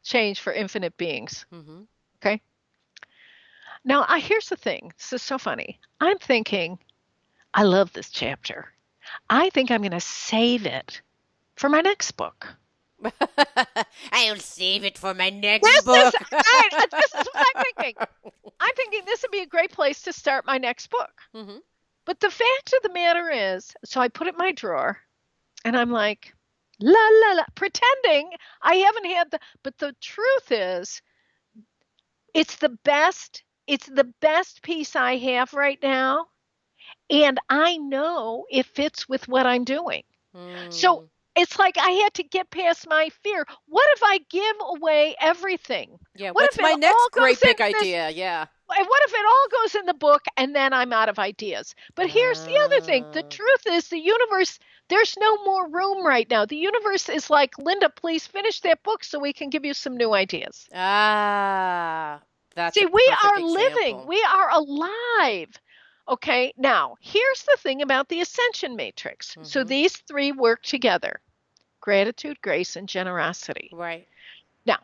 change for infinite beings, Mhm. okay? Now, here's the thing. This is so funny. I'm thinking, I love this chapter. I think I'm going to save it for my next book. I'll save it for my next This is book. right. This is what I'm thinking. I'm thinking this would be a great place to start my next book. Mhm. But the fact of the matter is, so I put it in my drawer and I'm like, la la la, pretending I haven't had but the truth is, it's the best piece I have right now. And I know it fits with what I'm doing. So Hmm. it's like I had to get past my fear. What if I give away everything? Yeah. What What's if it my all next goes great in big this? idea? Yeah. And what if it all goes in the book and then I'm out of ideas? But here's the other thing. The Ah. truth is, the universe, there's no more room right now. The universe is like, Linda, please finish that book so we can give you some new ideas. Ah, that's a See, we perfect are living, example. we are alive. Okay, now here's the thing about the ascension matrix. So Hmm. these three work together: gratitude, grace, and generosity. Right. Now,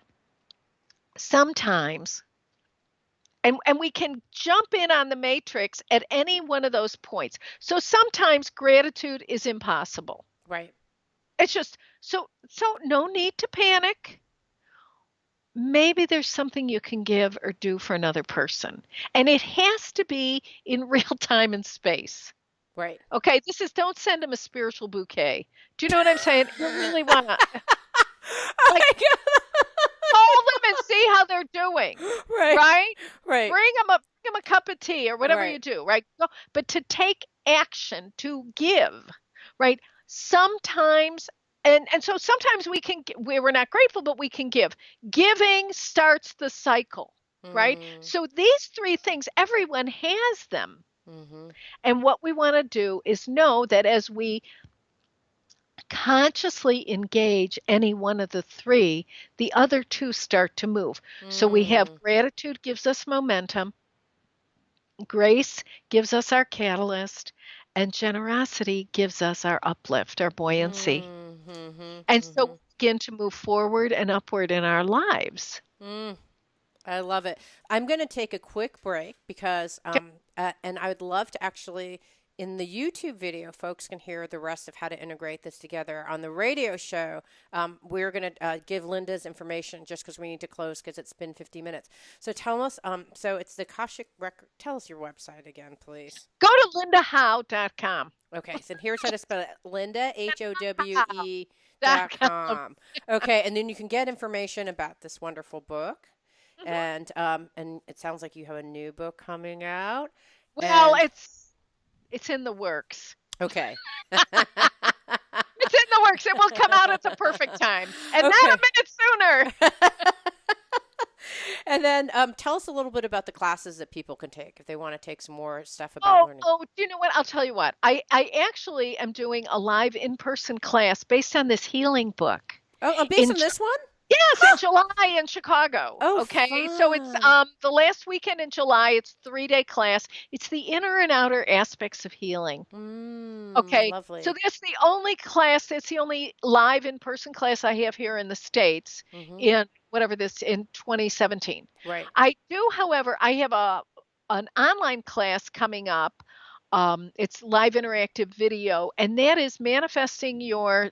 sometimes, and we can jump in on the matrix at any one of those points. So sometimes gratitude is impossible. Right. It's just so no need to panic. Maybe there's something you can give or do for another person. And it has to be in real time and space. Right. Okay, this is don't send them a spiritual bouquet. Do you know what I'm saying? You really want to Oh like my call them and see how they're doing, God. Right. right? Right. Bring them a cup of tea or whatever you Right. do, right? But to take action, to give, right? Sometimes and so sometimes we're not grateful, but we can give. Giving starts the cycle, right? Mm. So these three things, everyone has them. Mm-hmm. And what we want to do is know that as we consciously engage any one of the three, the other two start to move. So we have Mm. gratitude gives us momentum, grace gives us our catalyst, and generosity gives us our uplift, our buoyancy. Mm-hmm. And so we Mm-hmm. begin to move forward and upward in our lives. Mm, I love it. I'm going to take a quick break because, Okay. and I would love to actually, in the YouTube video, folks can hear the rest of how to integrate this together. On the radio show, we're going to give Linda's information just because we need to close because it's been 50 minutes. So tell us, so it's the Akashic record. Tell us your website again, please. Go to lindahowe.com. Okay, so here's how to spell it. Linda, HOWE dot Howe.com. com. Okay, and then you can get information about this wonderful book. Mhm. And it sounds like you have a new book coming out. Well, And it's in the works. okay. It's in the works. It will come out at the perfect time, and not a Okay. minute sooner. And then tell us a little bit about the classes that people can take if they want to take some more stuff about Oh, learning. oh, do you know what? I'll tell you what. I actually am doing a live in-person class based on this healing book. Oh, based In on this one? Yes, in July in Chicago. Oh, Okay, so it's fun. the last weekend in July. It's 3-day class. It's the inner and outer aspects of healing. Okay, so Lovely. that's the only class. It's the only live in-person class I have here in the States Mm-hmm. in whatever this in 2017. Right. I do, however, I have a an online class coming up. It's live interactive video, and that is manifesting your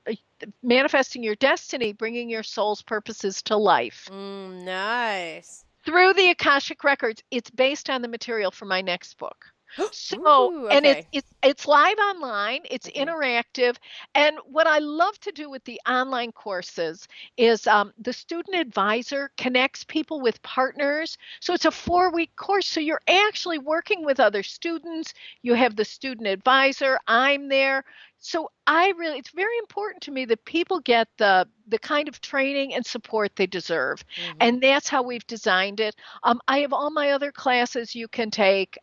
destiny, bringing your soul's purposes to life Nice. through the Akashic records. It's based on the material for my next book. So, Ooh, and okay. it's live online, it's Okay. interactive, and what I love to do with the online courses is the student advisor connects people with partners. So it's a 4-week course. So you're actually working with other students. You have the student advisor. I'm there. So it's very important to me that people get the kind of training and support they deserve, Mm-hmm. and that's how we've designed it. I have all my other classes you can take.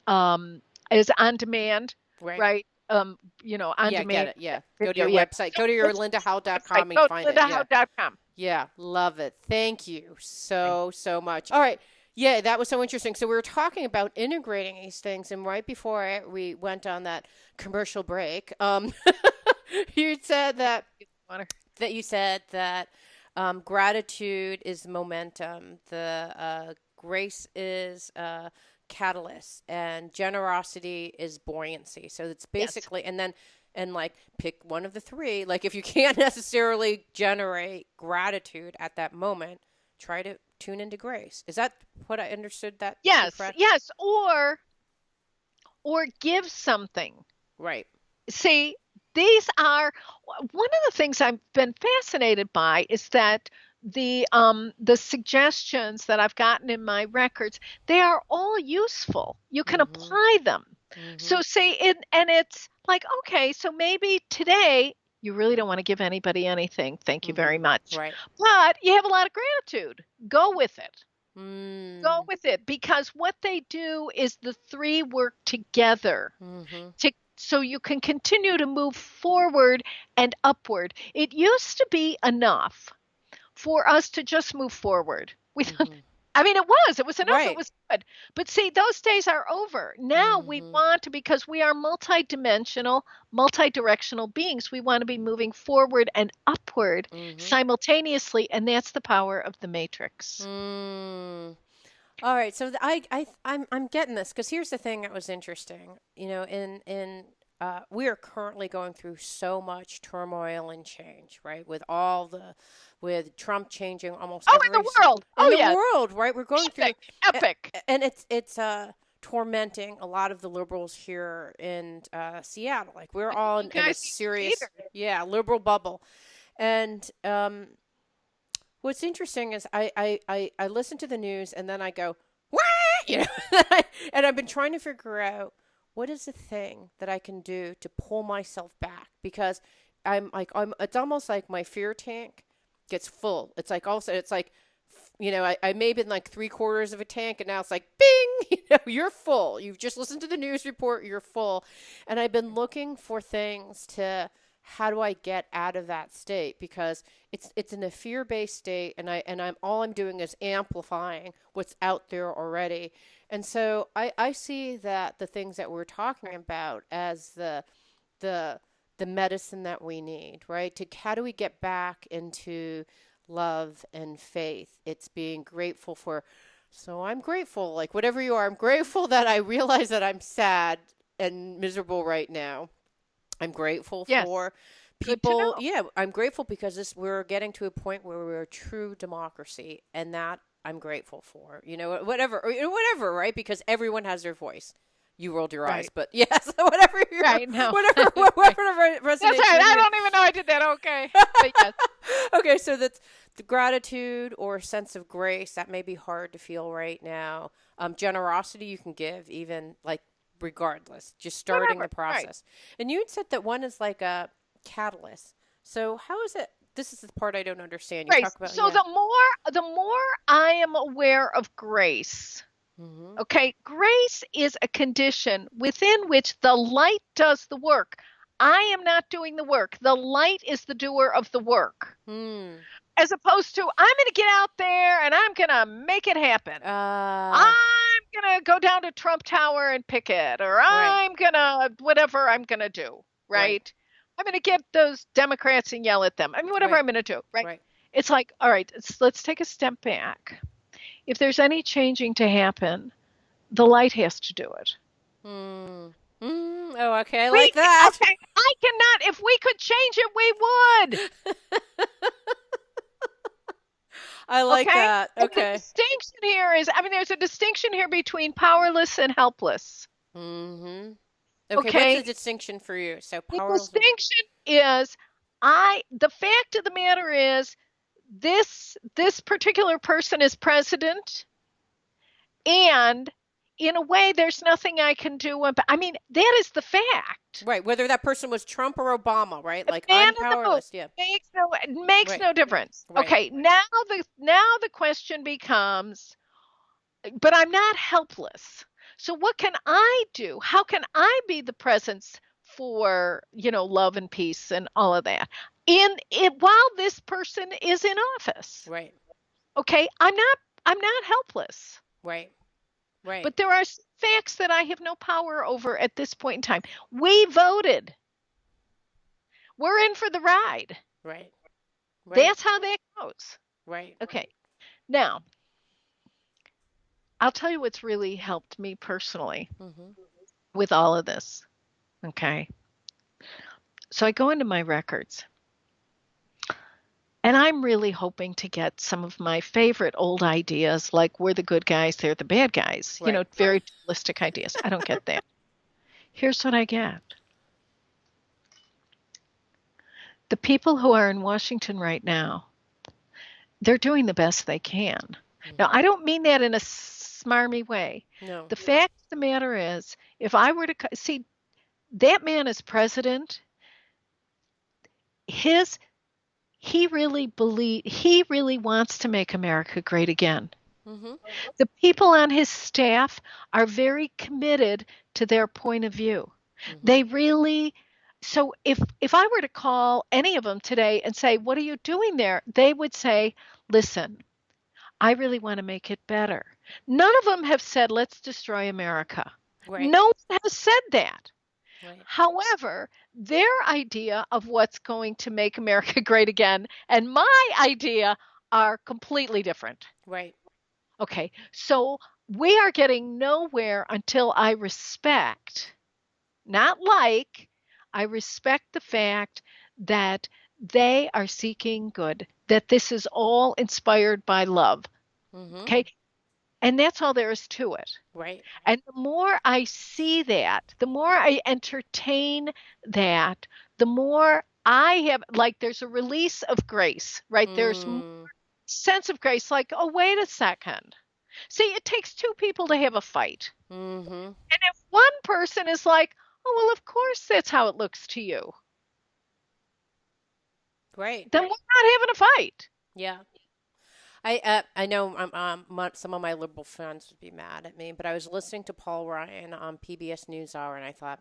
Is on demand, Right. right? On Yeah, get demand it. Yeah. Go to video. your Yeah. website. So Go to your it's website. lindahowe.com and Go to find it. Yeah. lindahowe.com. Yeah. Love it. Thank you so much. All right. Yeah, that was so interesting. So we were talking about integrating these things, and right before we went on that commercial break, you said that you said that gratitude is momentum, the grace is catalyst, and generosity is buoyancy. So it's Yes. basically, and like pick one of the three. Like if you can't necessarily generate gratitude at that moment, try to tune into grace. Is that what I understood that to be Yes. correct? Yes. Or give something. Right. See, these are one of the things I've been fascinated by is that the suggestions that I've gotten in my records, they are all useful. You can Mm-hmm. apply them. Mm-hmm. So see it, and it's like, okay, so maybe today you really don't want to give anybody anything. Thank you Mm-hmm. very much. Right. But you have a lot of gratitude. Go with it. Go Mm. with it, because what they do is the three work together Mm-hmm. so you can continue to move forward and upward. It used to be enough for us to just move forward. Mm-hmm. I mean, it was enough. It Right. was good. But see, those days are over. Now we Mm-hmm. want to, because we are multidimensional, multidirectional beings, we want to be moving forward and upward Mm-hmm. simultaneously. And that's the power of the matrix. Mm. All right, so I'm getting this because here's the thing that was interesting. You know, we are currently going through so much turmoil and change, right? With Trump changing almost Oh, in the world. in Oh, the yeah. world, right? We're going through, Epic. Epic. and it's tormenting a lot of the liberals here in Seattle. Like we're all You in a guys need to serious, cater. yeah, liberal bubble, and what's interesting is I listen to the news and then I go, what? You know, and I've been trying to figure out what is the thing that I can do to pull myself back because it's almost like my fear tank gets full. It's like also, it's like, you know, I may have been like 3/4 of a tank and now it's like, bing, you know, you're full. You've just listened to the news report, you're full. And I've been looking for things to, how do I get out of that state? Because it's in a fear-based state, and I'm all I'm doing is amplifying what's out there already. And so I see that the things that we're talking about as the the medicine that we need, right? To how do we get back into love and faith? It's being grateful for. So I'm grateful, like whatever you are, I'm grateful that I realize that I'm sad and miserable right now. I'm grateful Yes. for Good to people. know. Yeah, I'm grateful because we're getting to a point where we're a true democracy, and that I'm grateful for. Whatever, whatever, right? Because everyone has their voice. You rolled your eyes, Right. but yes, whatever Right. No. Right. whatever That's resonates right. with I you. don't even know I did that. Okay. But yes. Okay, so that's the gratitude or sense of grace that may be hard to feel right now. Generosity you can give even like regardless, just starting the Whatever. Right. process. And you had said that one is like a catalyst. So how is it? This is the part I don't understand. You Grace. talk about So yeah. the more I am aware of grace, Mm-hmm. okay, grace is a condition within which the light does the work. I am not doing the work. The light is the doer of the work. Hmm. As opposed to, I'm going to get out there and I'm going to make it happen. Uh. I'm going to go down to Trump Tower and picket, or Right. I'm going to, whatever I'm going to do, Right. right? I'm going to get those Democrats and yell at them. I mean, whatever Right. I'm going to do, right? Right. It's like, all right, let's take a step back. If there's any changing to happen, the light has to do it. Hmm. Oh, okay. I We, like that. okay, I cannot, if we could change it, we would. I like Okay? that. And the Okay. distinction here is, I mean, there's a distinction here between powerless and helpless. Mm-hmm. Okay, what's the Okay? distinction for you? So The powerless. distinction is the fact of the matter is this particular person is president, and in a way there's nothing I can do about. I mean, that is the fact. Right, whether that person was Trump or Obama, right? The Like man I'm in the moon powerless. Yeah. makes Right. no difference. Right. Okay, now the question becomes, but I'm not helpless. So what can I do? How can I be the presence for, love and peace and all of that in it while this person is in office? Right. Okay, I'm not helpless. Right. Right. But there are facts that I have no power over at this point in time. We voted. We're in for the ride. Right. Right. That's how that goes. Right. Okay. Now, I'll tell you what's really helped me personally Mm-hmm. with all of this. Okay. So I go into my records and I'm really hoping to get some of my favorite old ideas, like we're the good guys, they're the bad guys, Right. very dualistic ideas. I don't get that. Here's what I get. The people who are in Washington right now, they're doing the best they can. Now, Mm-hmm. I don't mean that in a smarmy way. No. The fact of the matter is, if I were to see that man as president, his he really wants to make America great again. Mm-hmm. The people on his staff are very committed to their point of view. Mm-hmm. They really so if I were to call any of them today and say, "What are you doing there?" they would say, "Listen, I really want to make it better." None of them have said, "Let's destroy America." Right. No one has said that. Right. However, their idea of what's going to make America great again and my idea are completely different. Right. Okay, so we are getting nowhere until I respect, not like, I respect the fact that they are seeking good, that this is all inspired by love. Mm-hmm. Okay, and that's all there is to it. Right. And the more I see that, the more I entertain that, the more I have, like, there's a release of grace, right? There's more Mm. sense of grace, like, oh, wait a second. See, it takes two people to have a fight. Mm-hmm. And if one person is like, oh, well, of course that's how it looks to you, Right. then we're not having a fight. Yeah. I know some of my liberal friends would be mad at me, but I was listening to Paul Ryan on PBS NewsHour, and I thought,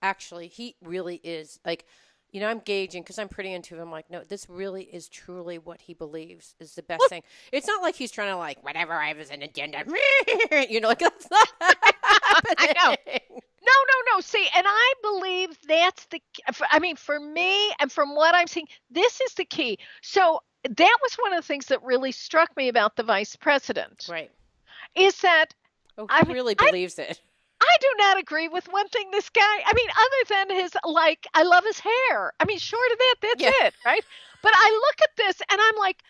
actually, he really is like, I'm gauging because I'm pretty into him. Like, no, this really is truly what he believes is the best Look, thing. It's not like he's trying to like whatever I have as an agenda. Like that's not I know. happening. no. See, and I believe that's I mean, for me and from what I'm seeing, this is the key. So that was one of the things that really struck me about the vice president Right. is that Oh, I he mean, really believes it. I do not agree with one thing this guy, I mean, other than his, like, I love his hair. I mean, short of that, that's Yeah. it, right? But I look at this and I'm like,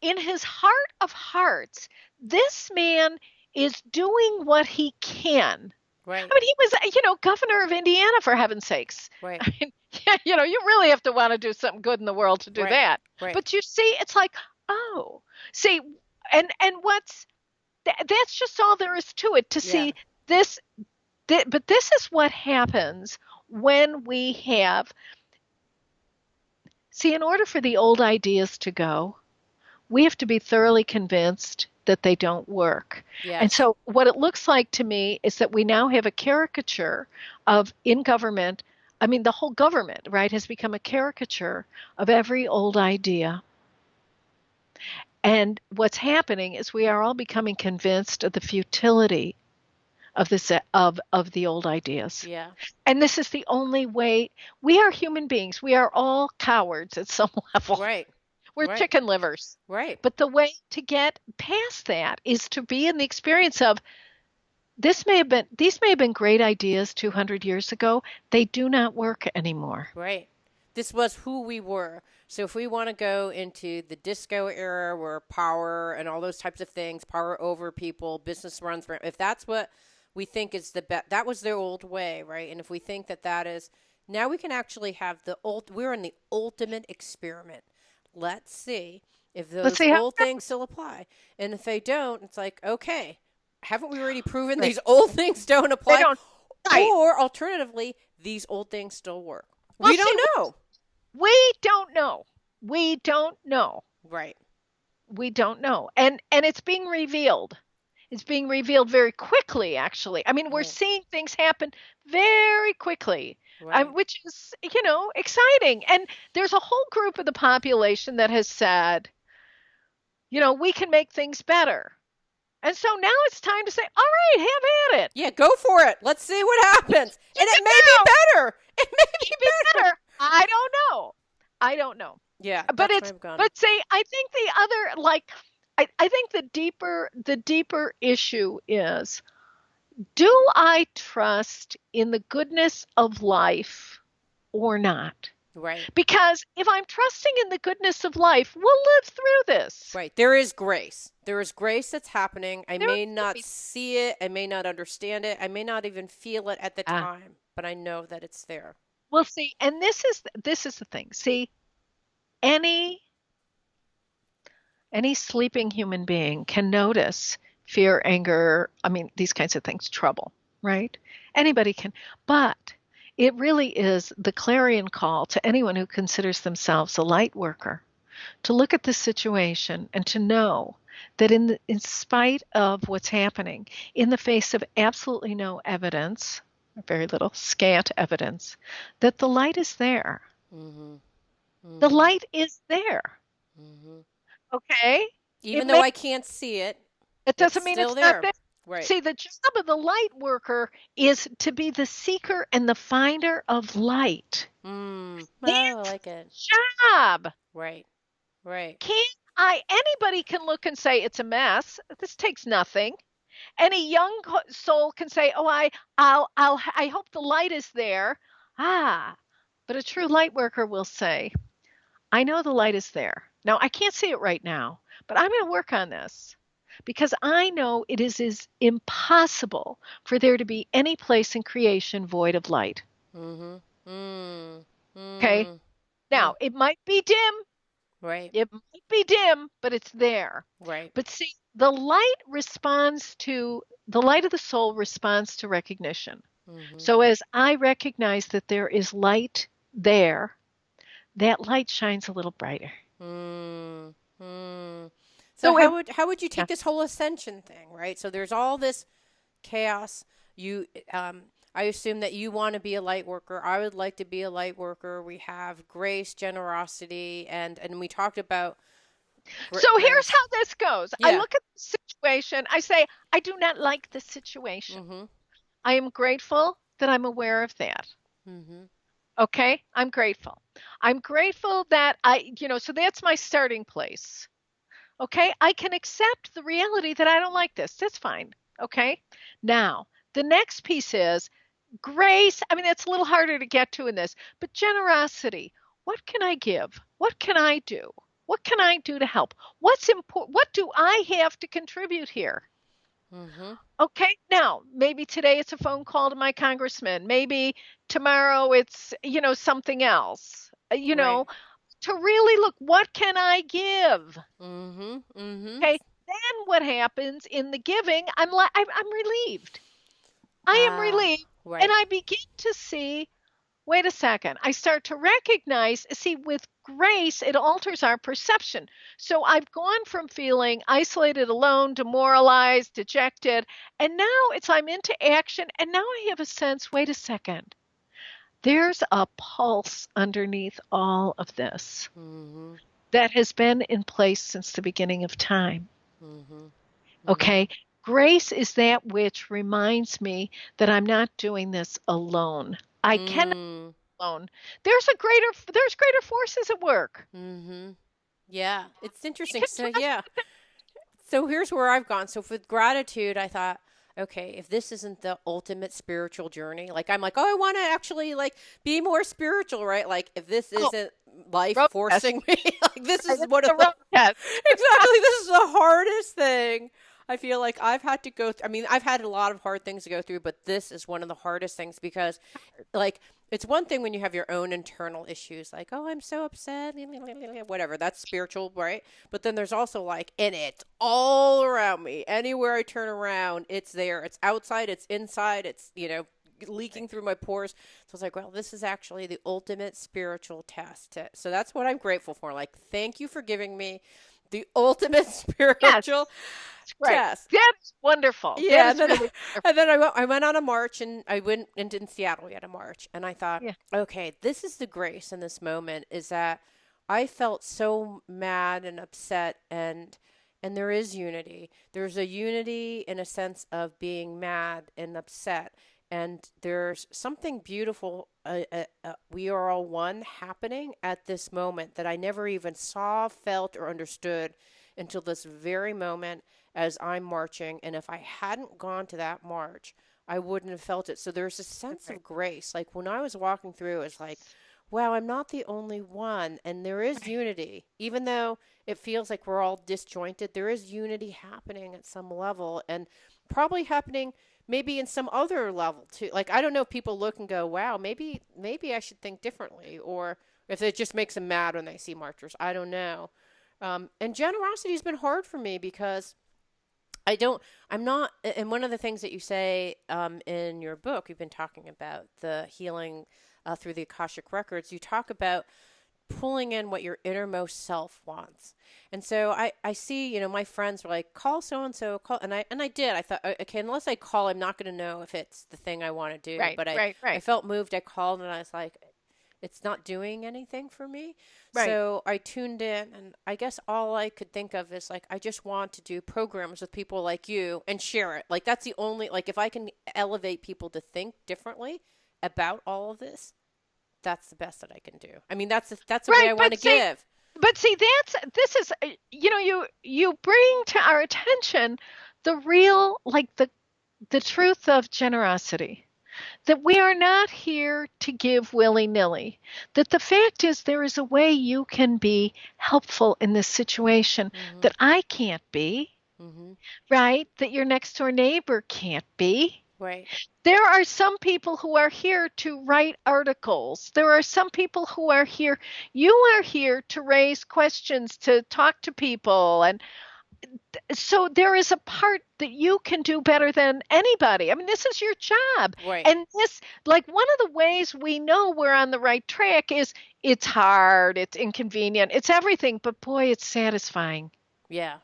in his heart of hearts, this man is doing what he can. I Right. mean, he was, governor of Indiana for heaven's sakes. Right. I mean, yeah, you really have to want to do something good in the world to do Right. that. Right. But you see, it's like, oh, see, and that's just all there is to it. To Yeah. see this, but this is what happens when we have. See, in order for the old ideas to go, we have to be thoroughly convinced that they don't work. And Yes. so, what it looks like to me is that we now have a caricature of in government. I mean, the whole government, right, has become a caricature of every old idea. And what's happening is we are all becoming convinced of the futility of of the old ideas. Yeah. And this is the only way. We are human beings. We are all cowards at some level. Right. We're Right. chicken livers. Right. But the way to get past that is to be in the experience of these may have been great ideas 200 years ago. They do not work anymore. Right. This was who we were. So if we want to go into the disco era where power and all those types of things, power over people, business runs, if that's what we think is the best, that was their old way, right? And if we think that that is, now we can actually have we're in the ultimate experiment. Let's see if Let's those see how. old things still apply. And if they don't, it's like, okay, haven't we already proven Right. these old things don't They apply? don't. Right. Or alternatively, these old things still work. Well, We see, don't know. we don't know. We don't know. Right. We don't know. And it's being revealed. It's being revealed very quickly, actually. I mean, we're Right. seeing things happen very quickly, Right. which is, exciting. And there's a whole group of the population that has said, we can make things better. And so now it's time to say, all right, have at it. Yeah, go for it. Let's see what happens. And it may Now, be better. It may be maybe better. better. I don't know. I don't know. Yeah, But that's where I've gone. but see, I think the other, like, I think the deeper issue is, do I trust in the goodness of life or not? Right. Because if I'm trusting in the goodness of life, we'll live through this. Right. There is grace. There is grace that's happening. I There may will not be. see it. I may not understand it. I may not even feel it at the Ah, time, but I know that it's there. we'll see. And this is the thing. See, any any sleeping human being can notice fear, anger, I mean, these kinds of things, trouble, right? Anybody can. But it really is the clarion call to anyone who considers themselves a light worker to look at this situation and to know that in spite of what's happening, in the face of absolutely no evidence, very little, scant evidence, that the light is there. Mm-hmm. The Mm-hmm. light is there. Mm-hmm. Okay? It Even though may I can't see it, it it's doesn't mean still it's not there. there. Right. See, the job of the light worker is to be the seeker and the finder of light. I That's like it. the job. Right. Right. Anybody can look and say it's a mess. This takes nothing. Any young soul can say, "Oh, I hope the light is there." Ah, but a true light worker will say, "I know the light is there. Now I can't see it right now, but I'm going to work on this because I know it is impossible for there to be any place in creation void of light." Mm-hmm. Mm. Okay. Mm. Mm. Now it might be dim. Right. It might be dim, but it's there. Right. But see, the light of the soul responds to recognition. Mm-hmm. So as I recognize that there is light there, that light shines a little brighter. Mm. Mm. So So it, how would you yeah. take this whole ascension thing, right? So there's all this chaos. You I assume that you want to be a light worker. I would like to be a light worker. We have grace, generosity, and we talked about So here's grace. how this goes. I Yeah. look at the situation. I say, I do not like the situation. Mm-hmm. I am grateful that I'm aware of that. Mm-hmm. Okay? I'm grateful. I'm grateful that so that's my starting place. Okay? I can accept the reality that I don't like this. That's fine. Okay? Now, the next piece is grace. I mean, that's a little harder to get to in this, but generosity. What can I give? What can I do? What can I do to help? What's important? What do I have to contribute here? Mm-hmm. Okay, now maybe today it's a phone call to my congressman. Maybe tomorrow it's, something else. Right. To really look, what can I give? Mm-hmm. Mm-hmm. Okay, then what happens in the giving? I'm relieved. I am Ah, relieved, and right. I begin to see. Wait a second. I start to recognize, see, with grace, it alters our perception. So I've gone from feeling isolated, alone, demoralized, dejected, and now I'm into action, and now I have a sense, wait a second. There's a pulse underneath all of this Mm-hmm. that has been in place since the beginning of time. Mm-hmm. Mm-hmm. Okay? Grace is that which reminds me that I'm not doing this alone. I cannot Mm. alone. There's greater forces at work. Mm-hmm. Yeah. It's You interesting. can So trust. yeah. So here's where I've gone. So with gratitude, I thought, okay, if this isn't the ultimate spiritual journey, like I'm like, oh, I want to actually like be more spiritual, right? Like if this Oh, isn't life road test. forcing me, like this Right, is it's one of the the road test. exactly this is the hardest thing. I feel like I've had to go. I mean, I've had a lot of hard things to go through, but this is one of the hardest things because like it's one thing when you have your own internal issues like oh I'm so upset whatever that's spiritual right but then there's also like and it's all around me anywhere I turn around it's there it's outside it's inside it's leaking through my pores so it's like well this is actually the ultimate spiritual test so that's what I'm grateful for like thank you for giving me the ultimate Yes, spiritual right. test. That is wonderful. That Yeah, and is then really wonderful. and then I went on a march and I went and in Seattle we had a march and I thought, Yeah. okay, this is the grace in this moment is that I felt so mad and upset and there is unity. There's a unity in a sense of being mad and upset and there's something beautiful we are all one happening at this moment that I never even saw, felt or understood until this very moment as I'm marching. And if I hadn't gone to that march, I wouldn't have felt it. So there's a sense Right. of grace. Like when I was walking through, it's like, wow, I'm not the only one. And there is Right. unity. Even though it feels like we're all disjointed, there is unity happening at some level and probably happening maybe in some other level too. Like I don't know if people look and go, wow, maybe I should think differently or if it just makes them mad when they see marchers. I don't know. And generosity has been hard for me because I don't, I'm not, and one of the things that you say in your book, you've been talking about the healing through the Akashic records, you talk about pulling in what your innermost self wants. And so I see, my friends were like, call so and so, call and I did. I thought, okay, unless I call, I'm not gonna know if it's the thing I want to do. Right. But I, Right. I Right. felt moved, I called and I was like, it's not doing anything for me. Right. So I tuned in, and I guess all I could think of is like, I just want to do programs with people like you and share it. Like, that's the only, like, if I can elevate people to think differently about all of this, that's the best that I can do. I mean, that's the way Right. I want to give. But see, this is, you bring to our attention the real, like the truth of generosity. That we are not here to give willy nilly. That the fact is, there is a way you can be helpful in this situation Mm-hmm. that I can't be, Mm-hmm. right? That your next door neighbor can't be. Right. There are some people who are here to write articles. There are some people who are here. You are here to raise questions, to talk to people. And so there is a part that you can do better than anybody. I mean, this is your job. Right. And this, like, one of the ways we know we're on the right track is it's hard, it's inconvenient, it's everything, but boy, it's satisfying, Yeah.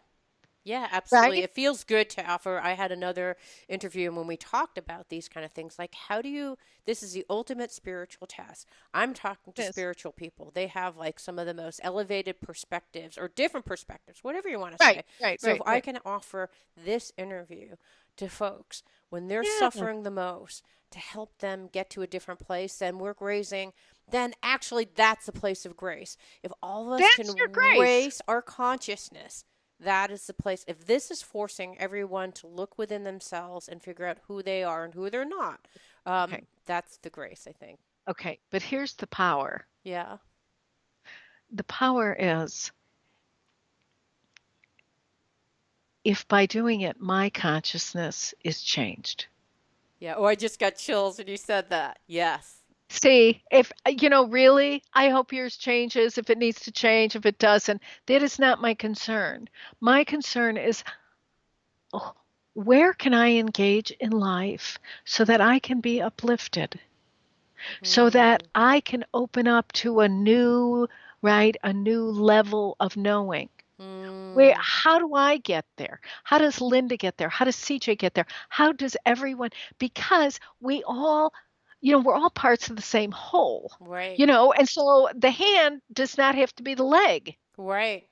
Yeah, absolutely. right? It feels good to offer. I had another interview, and when we talked about these kind of things, like how do you, this is the ultimate spiritual task. I'm talking to It is. spiritual people. They have like some of the most elevated perspectives or different perspectives, whatever you want to say. Right, right, So if right, I right. can offer this interview to folks when they're Yeah, suffering the most, to help them get to a different place, then we're raising, then actually that's the place of grace. If all of us That's can your grace. raise our consciousness, that is the place. If this is forcing everyone to look within themselves and figure out who they are and who they're not, Okay. that's the grace, I think. Okay. But here's the power. Yeah. The power is if by doing it, my consciousness is changed. Yeah. Oh, I just got chills when you said that. Yes. See, if, really, I hope yours changes if it needs to change. If it doesn't, that is not my concern. My concern is, oh, where can I engage in life so that I can be uplifted, so that Mm, I can open up to a new, right, a new level of knowing. Where, mm, how do I get there? How does Linda get there? How does CJ get there? How does everyone? Because we all, we're all parts of the same whole, right. and so the hand does not have to be the leg. Right.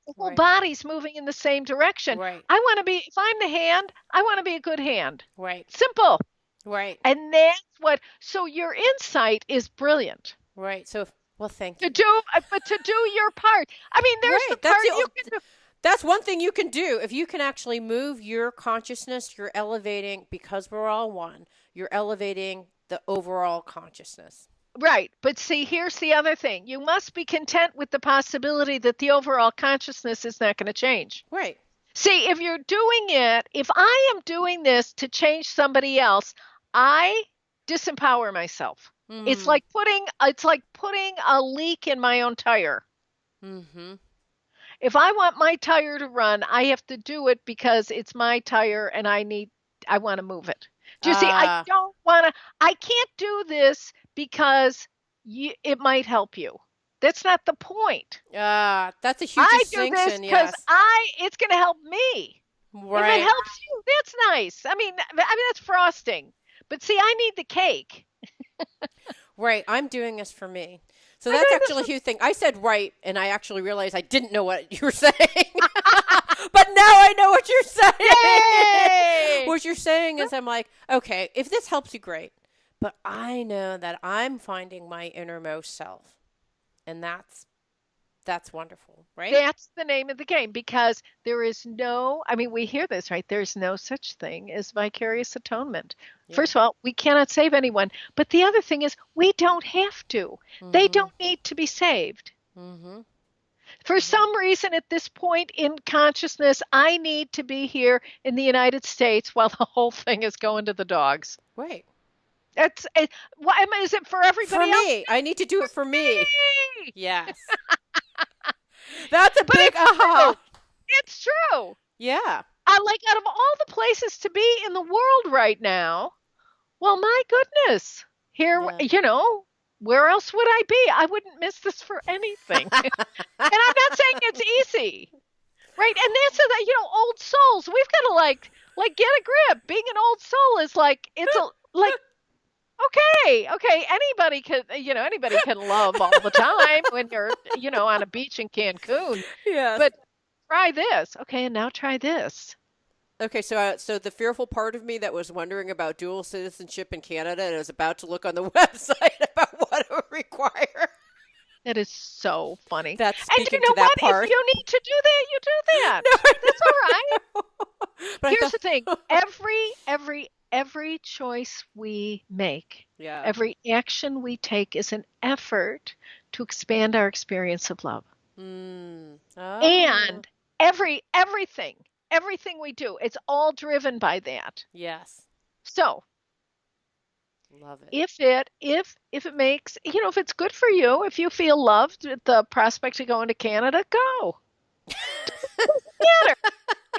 The whole Right. body's moving in the same direction. Right. I want to be, if I'm the hand, I want to be a good hand. Right. Simple. Right. And that's what, so your insight is brilliant. Right. So, well, thank To you. do, but to do your part. I mean, there's Right. the part you can do. That's one thing you can do. If you can actually move your consciousness, you're elevating, because we're all one, you're elevating the overall consciousness. Right. But see, here's the other thing. You must be content with the possibility that the overall consciousness is not going to change. Right. See, if you're doing it, if I am doing this to change somebody else, I disempower myself. Mm. It's like putting a leak in my own tire. Mm-hmm. If I want my tire to run, I have to do it because it's my tire and I want to move it. Do you see? Ah. I can't do this because it might help you. That's not the point. That's a huge I do this distinction. because Yes. it's going to help me. If it Right. helps you, that's nice. I mean that's frosting. But see, I need the cake. Right. I'm doing this for me. So I'm that's doing this actually a for huge thing. I said right, and I actually realized I didn't know what you were saying. But now I know what you're saying. Yay! What you're saying is, I'm like, okay, if this helps you, great. But I know that I'm finding my innermost self, and that's wonderful, right? That's the name of the game because there is no, I mean, we hear this, right? There's no such thing as vicarious atonement. Yeah. First of all, we cannot save anyone. But the other thing is, we don't have to. They Mm-hmm. don't need to be saved. Mm-hmm. For Mm-hmm. some reason, at this point in consciousness, I need to be here in the United States while the whole thing is going to the dogs. Right. That's it. Why is it for For everybody else? me, I need to do it for me. Me! Yes. That's a But big it's true. aha. It's true. Yeah. I like out of all the places to be in the world right now. Well, my goodness. Here, Yeah. where else would I be? I wouldn't miss this for anything. And I'm not saying it's easy, right? And that's old souls. We've got to like get a grip. Being an old soul is like like okay. Anybody can love all the time when you're on a beach in Cancun. Yes. But try this, okay, and now try this. Okay, so the fearful part of me that was wondering about dual citizenship in Canada and was about to look on the website about what it would require. That is so funny. That's And you speaking know to that what? If part. you need to do that, you do that. No, I That's all right. know. But I Here's the thing. thought, Every choice we make, yeah. every action we take is an effort to expand our experience of love. Mm. Oh, And everything we do, it's all driven by that. yes. So Love it. if it makes, if it's good for you, if you feel loved with the prospect of going to Canada, go. Matter.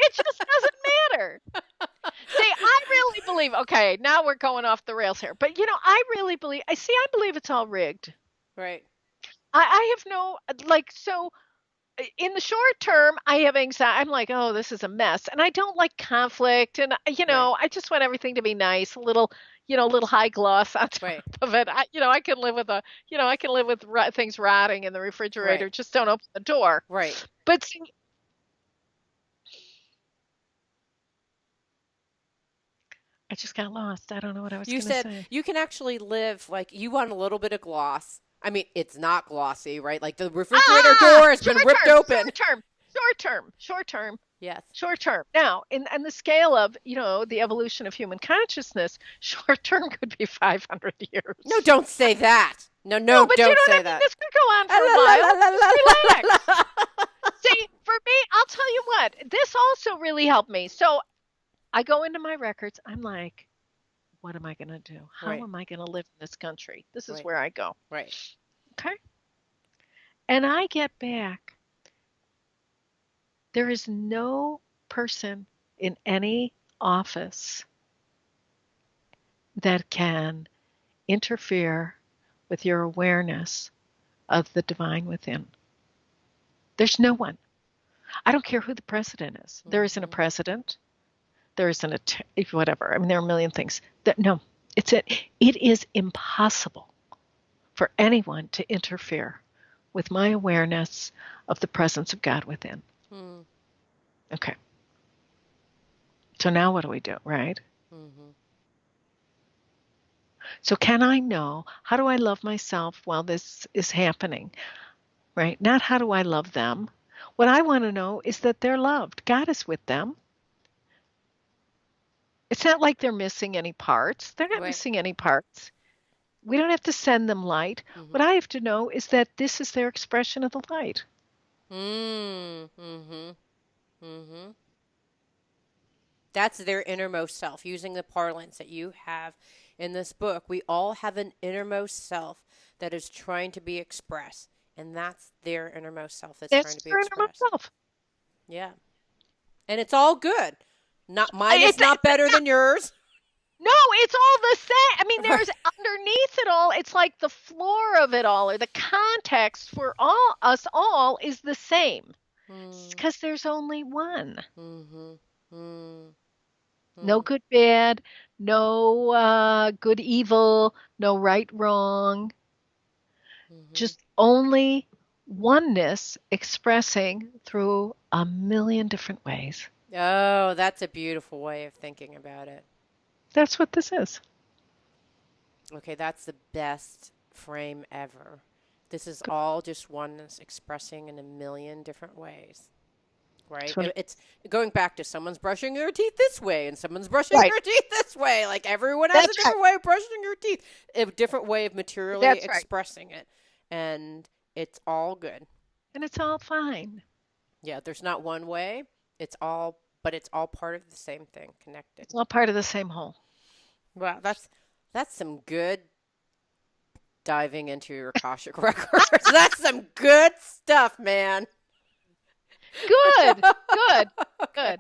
It just doesn't matter. See, I really believe, okay, now we're going off the rails here, but I believe it's all rigged. Right. I have no, so in the short term, I have anxiety. I'm like, oh, this is a mess. And I don't like conflict. And, Right. I just want everything to be nice, a little high gloss on top Right. of it. I can live with things rotting in the refrigerator. Right. Just don't open the door. Right. But see, I just got lost. I don't know what I was You going to said say. you can actually live like you want a little bit of gloss. I mean, it's not glossy, right? Like the refrigerator Ah, door has been short ripped term, open. short term, short term, short term, Yes. short term. Now, in the scale of, the evolution of human consciousness, short term could be 500 No, years. don't say that. No, No, no, but you don't know what say I mean? that. This could go on Ah, for a la, la, while. la, Just la, la, relax. la, la. See, for me, I'll tell you what, this also really helped me. So I go into my records. I'm like, what am I going to do? How Right, am I going to live in this country? This is right, where I go. right. Okay. And I get back. There is no person in any office that can interfere with your awareness of the divine within. There's no one. I don't care who the president is. There isn't a Mm-hmm. president. There isn't a whatever. I mean, there are a million things. No, it is impossible for anyone to interfere with my awareness of the presence of God within. Mm-hmm. Okay. So now what do we do, right? Mm-hmm. So can I know how do I love myself while this is happening, right? Not how do I love them. What I want to know is that they're loved. God is with them. It's not like they're missing any parts. They're not Right. missing any parts. We don't have to send them light. What Mm-hmm. I have to know is that this is their expression of the light. Mm-hmm. Mm-hmm. That's their innermost self, using the parlance that you have in this book. We all have an innermost self that is trying to be expressed, and that's their innermost self that's trying That's to be their innermost expressed. self. Yeah. And it's all good. Not mine is It's, not better than yours. no, it's all the same. I mean, Right. there's underneath it all, it's like the floor of it all, or the context for all us all is the same. Mm, Because there's only one. mm-hmm. Mm, No mm, good, bad, no good, evil, no right, wrong. mm-hmm. Just only oneness expressing through a million different ways. Oh, that's a beautiful way of thinking about it. That's what this is. Okay, that's the best frame ever. This is all just oneness expressing in a million different ways, right? That's what It's going back to someone's brushing their teeth this way and someone's brushing right. their teeth this way. Like everyone has a That's right. different way of brushing your teeth, a different way of materially That's right. expressing it. And it's all good. And it's all fine. Yeah, there's not one way. But it's all part of the same thing, connected. It's all part of the same whole. Wow, that's some good diving into your Akashic records. That's some good stuff, man. Good. Good. Okay. Good.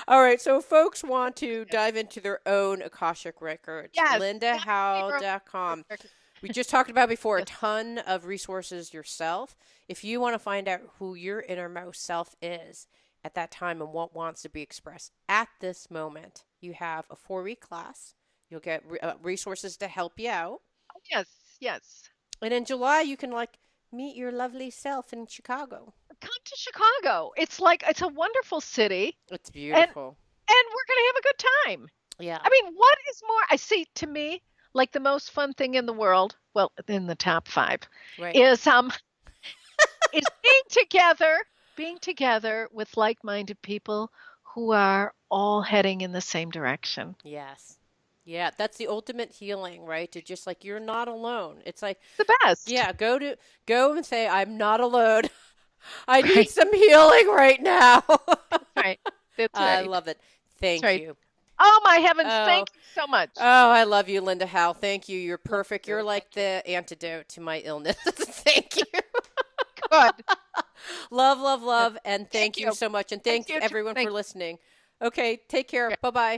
All right. So, if folks want to dive into their own Akashic records, Yes. lindahowe.com. We just talked about before a Yes. ton of resources yourself. If you want to find out who your innermost self is at that time and what wants to be expressed at this moment, you have a 4-week class. You'll get resources to help you out. Yes. Yes. And in July, you can like meet your lovely self in Chicago. Come to Chicago. It's like it's a wonderful city, It's and beautiful. we're gonna have a good time. Yeah. I mean, what is more? I see to me like the most fun thing in the world. Well, in the top five, Right. is is being together with like-minded people who are all heading in the same direction. Yes. Yeah, that's the ultimate healing, right? To just like you're not alone. It's like, The best, yeah, go and say I'm not alone. I need right? some healing right now. Right. That's I right. love it. That's Thank right. you. Oh my heavens! Oh, Thank you so much. oh, I love you, Linda Howe. Thank you. You're Love perfect. you. You're like the antidote to my illness. Thank you. Good. Love, love, Good. love. And Thank thank you you. so much. And Thanks thanks you too. everyone for Thank listening. Okay, take care. you. Bye bye.